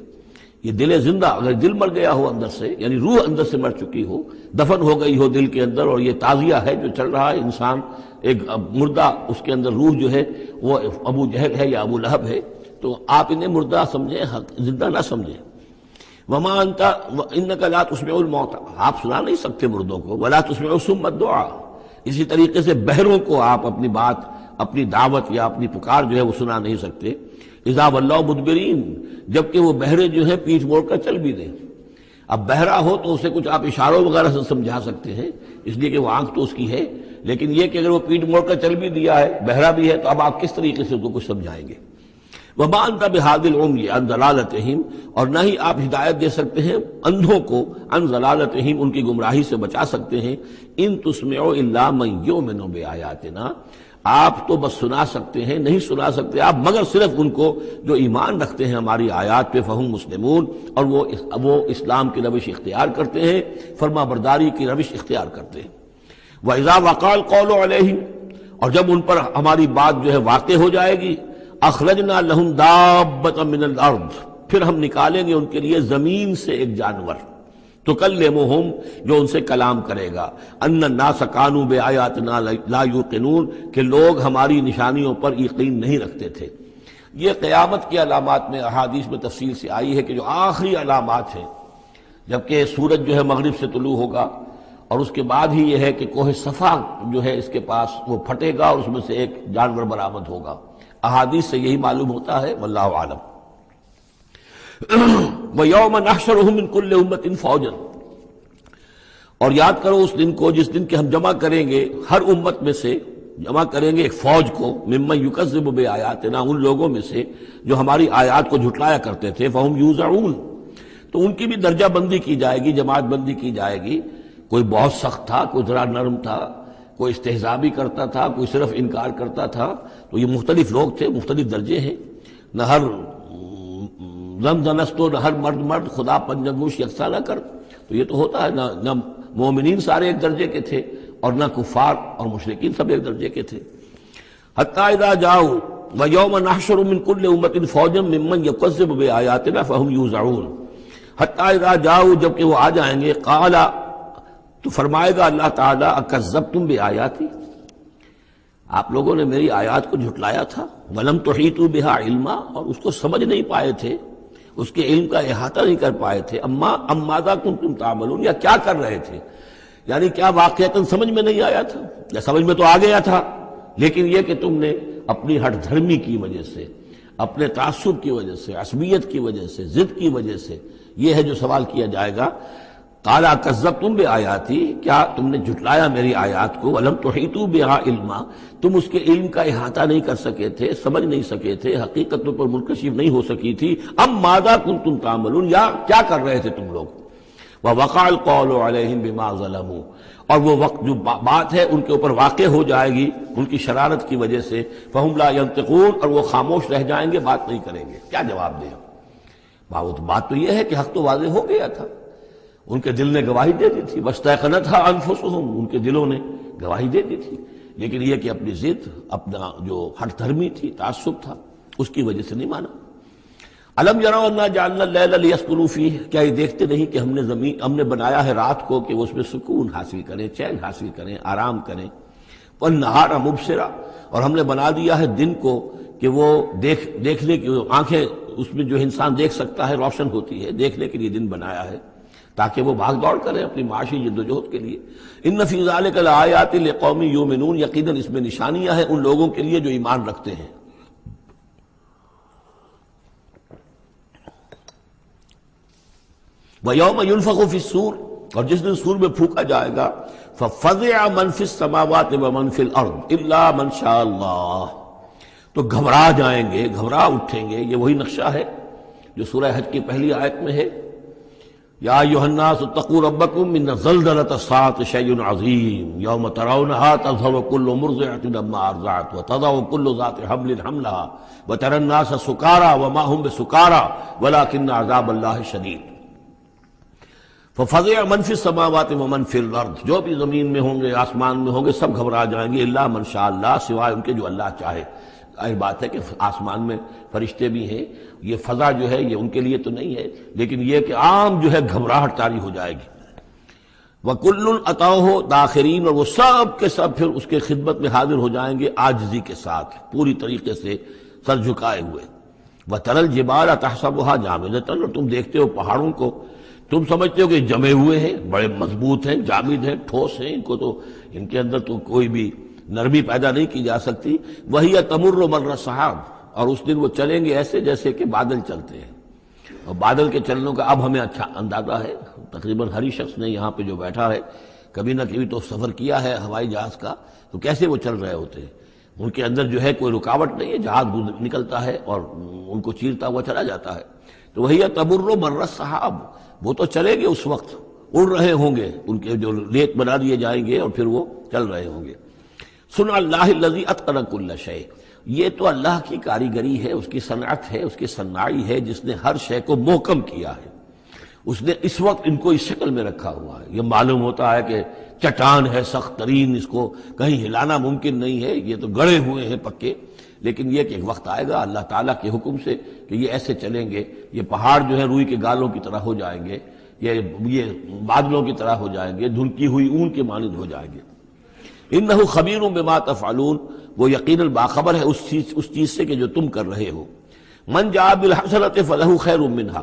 یہ دل زندہ، اگر دل مر گیا ہو اندر سے، یعنی روح اندر سے مر چکی ہو، دفن ہو گئی ہو دل کے اندر، اور یہ تعزیہ ہے جو چل رہا ہے، انسان ایک مردہ، اس کے اندر روح جو ہے وہ ابو جہل ہے یا ابو لہب ہے، تو آپ انہیں مردہ سمجھیں، زندہ نہ سمجھیں. وما انت انک لا تسمع الموتى، آپ سنا نہیں سکتے مردوں کو. ولا تسمع الصم الدعاء، اسی طریقے سے بہروں کو آپ اپنی بات، اپنی دعوت یا اپنی پکار جو ہے وہ سنا نہیں سکتے. اذا ولوا مدبرین، جبکہ وہ بہرے جو ہیں پیٹھ موڑ کر چل بھی دیں. اب بہرا ہو تو اسے کچھ آپ اشاروں وغیرہ سے سمجھا سکتے ہیں، اس لیے کہ وہ آنکھ تو اس کی ہے، لیکن یہ کہ اگر وہ پیٹھ موڑ کر چل بھی دیا ہے، بہرا بھی ہے، تو اب آپ کس طریقے سے ان کو کچھ سمجھائیں گے. وما انت بہادی العمی عن ضلالتہم، اور نہ ہی آپ ہدایت دے سکتے ہیں اندھوں کو، عن ضلالتہم، ان کی گمراہی سے بچا سکتے ہیں. ان تسمع الا من یؤمن بآیاتنا، آپ تو بس سنا سکتے ہیں، نہیں سنا سکتے آپ مگر صرف ان کو جو ایمان رکھتے ہیں ہماری آیات پہ. فہم مسلمون، اور وہ اسلام کی روش اختیار کرتے ہیں، فرما برداری کی روش اختیار کرتے ہیں. وَإِذَا وَقَعَ الْقَوْلُ عَلَيْهِمْ، اور جب ان پر ہماری بات جو ہے واقع ہو جائے گی، اخرجنا لہم دابۃ من الارض، پھر ہم نکالیں گے ان کے لیے زمین سے ایک جانور، تکلمہم، جو ان سے کلام کرے گا، ان الناس کانوا بآیاتنا لا یوقنون، کہ لوگ ہماری نشانیوں پر یقین نہیں رکھتے تھے. یہ قیامت کی علامات میں احادیث میں تفصیل سے آئی ہے کہ جو آخری علامات ہیں، جبکہ سورج جو ہے مغرب سے طلوع ہوگا، اور اس کے بعد ہی یہ ہے کہ کوہ صفا جو ہے اس کے پاس وہ پھٹے گا اور اس میں سے ایک جانور برآمد ہوگا. احادیث سے یہی معلوم ہوتا ہے، واللہ عالم. وَيَوْمَ نَحْشُرُهُم مِّن كُلِّ أُمَّةٍ فَوْجًا، اور یاد کرو اس دن کو جس دن کہ ہم جمع کریں گے ہر امت میں سے، جمع کریں گے ایک فوج کو، ممن یکذب بآیاتنا، ان لوگوں میں سے جو ہماری آیات کو جھٹلایا کرتے تھے. فہم یوزعون، تو ان کی بھی درجہ بندی کی جائے گی، جماعت بندی کی جائے گی. کوئی بہت سخت تھا، کوئی ذرا نرم تھا، کوئی استہزاء بھی کرتا تھا، کوئی صرف انکار کرتا تھا. تو یہ مختلف لوگ تھے، مختلف درجے ہیں. نہ ہر زنستو، نہ ہر مرد خدا پنجنگوش یکساں نہ کر. تو یہ تو ہوتا ہے، نہ مومنین سارے ایک درجے کے تھے، اور نہ کفار اور مشرکین سب ایک درجے کے تھے. حتی اذا جاؤ ویوم نحشر من کل امۃ فوجا ممن یکذب بآیاتنا فہم یوزعون. حتی اذا جاؤ، جب کہ وہ آ جائیں گے، قال، تو فرمائے گا اللہ تعالیٰ، اکذبتم بآیاتی، آپ لوگوں نے میری آیات کو جھٹلایا تھا. ولم تحیطوا بہا علما، اور اس کو سمجھ نہیں پائے تھے، اس کے علم کا احاطہ نہیں کر پائے تھے. ام ماذا کنتم تعملون، یا کیا کر رہے تھے، یعنی کیا واقعتاً سمجھ میں نہیں آیا تھا، یا سمجھ میں تو آ گیا تھا، لیکن یہ کہ تم نے اپنی ہٹ دھرمی کی وجہ سے، اپنے تعصب کی وجہ سے، عصبیت کی وجہ سے، ضد کی وجہ سے، یہ ہے جو سوال کیا جائے گا. قال کذبتم بآیاتی، کیا تم نے جھٹلایا میری آیات کو. ولم تحیطوا بہا علما، تم اس کے علم کا احاطہ نہیں کر سکے تھے، سمجھ نہیں سکے تھے، حقیقتوں پر منکشف نہیں ہو سکی تھی. ام ماذا کنتم تعملون، یا کیا کر رہے تھے تم لوگ. ووقع القول علیہم بما ظلموا، اور وہ وقت جو بات ہے ان کے اوپر واقع ہو جائے گی ان کی شرارت کی وجہ سے. فہم لا ینطقون، اور وہ خاموش رہ جائیں گے، بات نہیں کریں گے. کیا جواب دیں؟ بات تو یہ ہے کہ حق تو واضح ہو گیا تھا، ان کے دل نے گواہی دے دی تھی. واستيقنتها انفسهم، ان کے دلوں نے گواہی دے دی تھی، لیکن یہ کہ اپنی ضد، اپنا جو ہٹ دھرمی تھی، تعصب تھا، اس کی وجہ سے نہیں مانا. الم یروا انا جعلنا اللیل لیسکنوا فیہ، کیا یہ دیکھتے نہیں کہ ہم نے بنایا ہے رات کو کہ وہ اس میں سکون حاصل کریں، چین حاصل کریں، آرام کریں. والنہار مبصرا، اور ہم نے بنا دیا ہے دن کو کہ وہ دیکھنے کی آنکھیں اس میں جو انسان دیکھ سکتا ہے روشن ہوتی ہے، دیکھنے کے لیے دن بنایا ہے تاکہ وہ بھاگ دوڑ کریں اپنی معاشی جدوجہد کے لیے. ان فی ذلک لآیات لقوم یؤمنون، یقیناً اس میں نشانیاں ہیں ان لوگوں کے لیے جو ایمان رکھتے ہیں. وَيَوْمَ يُنفَخُ فِي الصُّورِ، اور جس دن سور میں پھونکا جائے گا، فَفَزِعَ مَنْ فِي السَّمَاوَاتِ وَمَنْ فِي الْأَرْضِ إِلَّا مَنْ شَاءَ اللَّهُ، تو گھبرا جائیں گے، گھبرا اٹھیں گے. یہ وہی نقشہ ہے جو سورہ حج کی پہلی آیت میں ہے. یا ایھا الناس اتقوا ربکم ان زلزلۃ الساعۃ شیء عظیم یوم ترونها تذهل كل مرضعۃ عما ارضعت وتضع كل ذات حمل حملها وترى الناس سکارى وما هم بسکارى ولكن عذاب اللہ شدید۔ ففزع من فی السماوات ومن فی الارض، جو بھی زمین میں ہوں گے آسمان میں ہوں گے سب گھبرا جائیں گے، الا من شاء اللہ، سوائے ان کے جو اللہ چاہے۔ ظاہر بات ہے کہ آسمان میں فرشتے بھی ہیں، یہ فضا جو ہے یہ ان کے لیے تو نہیں ہے، لیکن یہ کہ عام جو ہے گھبراہٹ طاری ہو جائے گی۔ وَكُلٌّ أَتَوْهُ دَاخِرِينَ، اور وہ سب کے سب پھر اس کے خدمت میں حاضر ہو جائیں گے عاجزی کے ساتھ، پوری طریقے سے سر جھکائے ہوئے۔ وَتَرَى الْجِبَالَ تَحْسَبُهَا جَامِدَةً، اور تم دیکھتے ہو پہاڑوں کو، تم سمجھتے ہو کہ جمے ہوئے ہیں، بڑے مضبوط ہیں، جامد ہیں، ٹھوس ہیں، ان کو تو ان کے اندر تو کوئی بھی نرمی پیدا نہیں کی جا سکتی۔ وہی تمر مر السحاب، اور اس دن وہ چلیں گے ایسے جیسے کہ بادل چلتے ہیں، اور بادل کے چلنوں کا اب ہمیں اچھا اندازہ ہے۔ تقریباً ہر ہی شخص نے یہاں پہ جو بیٹھا ہے کبھی نہ کبھی تو سفر کیا ہے ہوائی جہاز کا، تو کیسے وہ چل رہے ہوتے ہیں، ان کے اندر جو ہے کوئی رکاوٹ نہیں ہے، جہاز نکلتا ہے اور ان کو چیرتا ہوا چلا جاتا ہے۔ تو وہی تمر مر السحاب، وہ تو چلیں گے اس وقت، اڑ رہے ہوں گے، ان کے جو ریت بنا دیے جائیں گے اور پھر وہ چل رہے ہوں گے۔ صنع اللہ الذی اتقن کل شیء، یہ تو اللہ کی کاریگری ہے، اس کی صنعت ہے، اس کی صنائی ہے، جس نے ہر شے کو محکم کیا ہے۔ اس نے اس وقت ان کو اس شکل میں رکھا ہوا ہے۔ یہ معلوم ہوتا ہے کہ چٹان ہے سخت ترین، اس کو کہیں ہلانا ممکن نہیں ہے، یہ تو گڑے ہوئے ہیں پکے، لیکن یہ کہ ایک وقت آئے گا اللہ تعالیٰ کے حکم سے کہ یہ ایسے چلیں گے، یہ پہاڑ جو ہے روئی کے گالوں کی طرح ہو جائیں گے، یہ بادلوں کی طرح ہو جائیں گے، دھنکی ہوئی اون کے مانند ہو جائیں گے۔ انہ خبیر بما تفعلون، وہ یقیناً باخبر ہے اس چیز سے کہ جو تم کر رہے ہو۔ من جاء بالحسنۃ فلہ خیر منہا،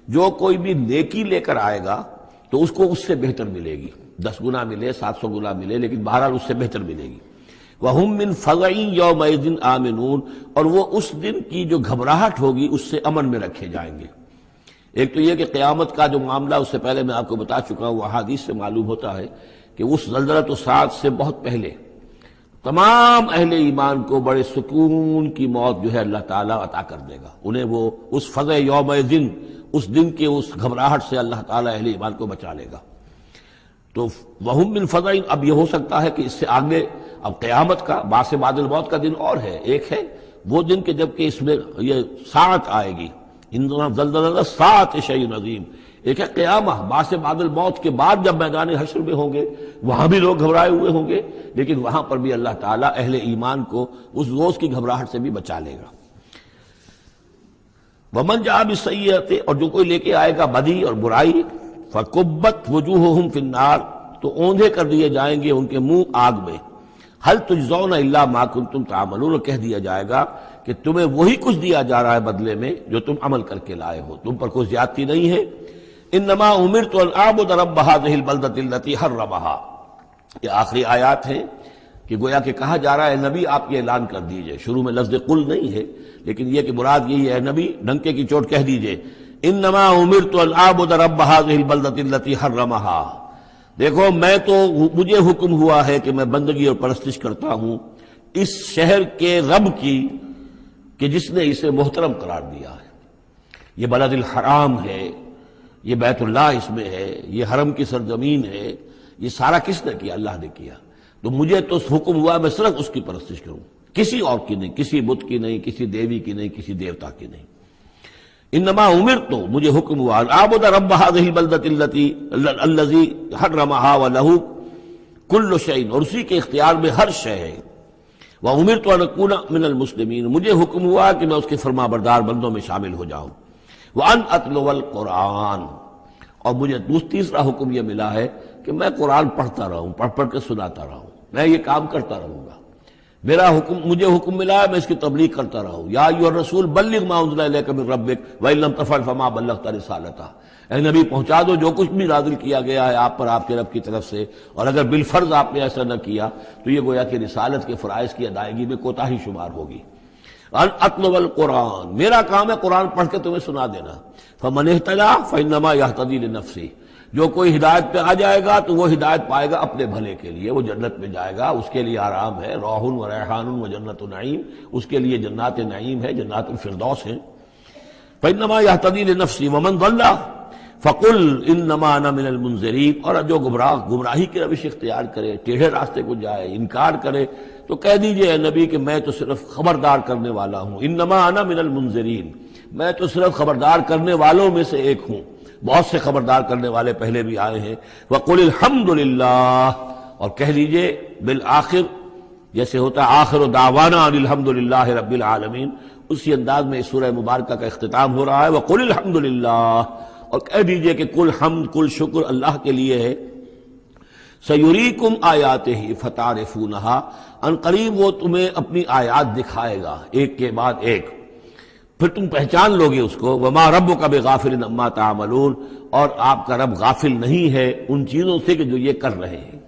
جو کوئی بھی نیکی لے کر آئے گا تو اس کو اس سے بہتر ملے گی، 10 گنا ملے، 700 گنا ملے، لیکن بہرحال اس سے بہتر ملے گی۔ وَهُم مِّن فَزَعٍ يَوْمَئِذٍ آمِنُونَ، اور وہ اس دن کی جو گھبراہٹ ہوگی اس سے امن میں رکھے جائیں گے۔ ایک تو یہ کہ قیامت کا جو معاملہ، اس سے پہلے میں آپ کو بتا چکا ہوں، احادیث سے معلوم ہوتا ہے کہ اس زلزلۃ الساعۃ سے بہت پہلے تمام اہل ایمان کو بڑے سکون کی موت جو ہے اللہ تعالیٰ عطا کر دے گا، انہیں وہ اس فزع یومئذ، اس دن کے اس گھبراہٹ سے اللہ تعالیٰ اہل ایمان کو بچا لے گا۔ تو وہم من فزع، اب یہ ہو سکتا ہے کہ اس سے آگے اب قیامت کا بعث بعد الموت کا دن اور ہے، ایک ہے وہ دن کہ جب کہ اس میں یہ ساعت آئے گی، اِنَّ زَلْزَلَةَ السَّاعَةِ شَیْءٌ عظیم، ایک ہے قیامہ، بعث بعد الموت کے بعد جب میدان حشر میں ہوں گے وہاں بھی لوگ گھبرائے ہوئے ہوں گے، لیکن وہاں پر بھی اللہ تعالیٰ اہل ایمان کو اس روز کی گھبراہٹ سے بھی بچا لے گا۔ وَمَنْ جَاءَ بِالسَّیِّئَةِ، اور جو کوئی لے کے آئے گا بدی اور برائی، فَكُبَّتْ وُجُوهُهُمْ فِي النَّارِ، تو اوندھے کر دیے جائیں گے ان کے منہ آگ میں۔ هَلْ تُجْزَوْنَ إِلَّا مَا كُنتُمْ تَعْمَلُونَ، اور کہہ دیا جائے گا کہ تمہیں وہی کچھ دیا جا رہا ہے بدلے میں جو تم عمل کر کے لائے ہو، تم پر کوئی زیادتی نہیں ہے۔ انما امرت ان اعبد رب هذه البلدة التي حرمها، یہ آخری آیات ہیں کہ گویا کہ کہا جا رہا ہے نبی آپ یہ اعلان کر دیجئے، شروع میں لفظ قل نہیں ہے لیکن یہ کہ مراد یہی ہے نبی ڈنکے کی چوٹ کہہ دیجئے، انما امرت ان اعبد رب هذه البلدة التي حرمها، دیکھو میں تو مجھے حکم ہوا ہے کہ میں بندگی اور پرستش کرتا ہوں اس شہر کے رب کی کہ جس نے اسے محترم قرار دیا ہے۔ یہ بلد الحرام ہے، یہ بیت اللہ اس میں ہے، یہ حرم کی سرزمین ہے، یہ سارا کس نے کیا؟ اللہ نے کیا۔ تو مجھے تو حکم ہوا میں صرف اس کی پرستش کروں، کسی اور کی نہیں، کسی بت کی نہیں، کسی دیوی کی نہیں، کسی دیوتا کی نہیں۔ انما امرت، مجھے حکم ہوا اعبد رب هذه البلدة الذي حرمها وله كل شيء، اور اسی کے اختیار میں ہر شے ہے۔ وامرت ان اكون من المسلمین، مجھے حکم ہوا کہ میں اس کے فرما بردار بندوں میں شامل ہو جاؤں۔ وان اتلو القرآن، اور مجھے تیسرا حکم یہ ملا ہے کہ میں قرآن پڑھتا رہوں، پڑھ پڑھ کے سناتا رہوں، میں یہ کام کرتا رہوں گا۔ میرا حکم، مجھے حکم ملا ہے میں اس کی تبلیغ کرتا رہوں۔ یا ایھا الرسول بلغ ما انزل الیک من ربک وان لم تفعل فما بلغت رسالتہ، اے نبی پہنچا دو جو کچھ بھی نازل کیا گیا ہے آپ پر آپ کے رب کی طرف سے، اور اگر بالفرض آپ نے ایسا نہ کیا تو یہ گویا کہ رسالت کے فرائض کی ادائیگی میں کوتاہی شمار ہوگی۔ ان اتلو القرآن، میرا کام ہے قرآن پڑھ کے تمہیں سنا دینا۔ فمن اہتدی فانما یہتدی لنفسہ، جو کوئی ہدایت پہ آ جائے گا تو وہ ہدایت پائے گا اپنے بھلے کے لیے، وہ جنت میں جائے گا، اس کے لیے آرام ہے، روح و ریحان و جنت نعیم، اس کے لیے جنات نعیم ہے، جنات الفردوس ہے۔ فانما یہتدی لنفسہ ومن ضل فقل انما انا من المنذرین، اور جو گمراہی کی روش اختیار کرے، ٹیڑھے راستے کو جائے، انکار کرے، تو کہہ دیجئے اے نبی کہ میں تو صرف خبردار کرنے والا ہوں، انما انا من المنذرین، میں تو صرف خبردار کرنے والوں میں سے ایک ہوں، بہت سے خبردار کرنے والے پہلے بھی آئے ہیں۔ وقل الحمدللہ، اور کہہ لیجئے بالآخر، جیسے ہوتا ہے آخر دعوانا ان الحمدللہ رب العالمین، اسی انداز میں اس سورہ مبارکہ کا اختتام ہو رہا ہے، وقل الحمدللہ، اور کہہ دیجئے کہ کل حمد کل شکر اللہ کے لیے ہے۔ سیریکم آیاتہ فتعرفونہا، ان قریب وہ تمہیں اپنی آیات دکھائے گا ایک کے بعد ایک، پھر تم پہچان لوگے اس کو۔ وما ربک بغافل عما تعملون، اور آپ کا رب غافل نہیں ہے ان چیزوں سے کہ جو یہ کر رہے ہیں۔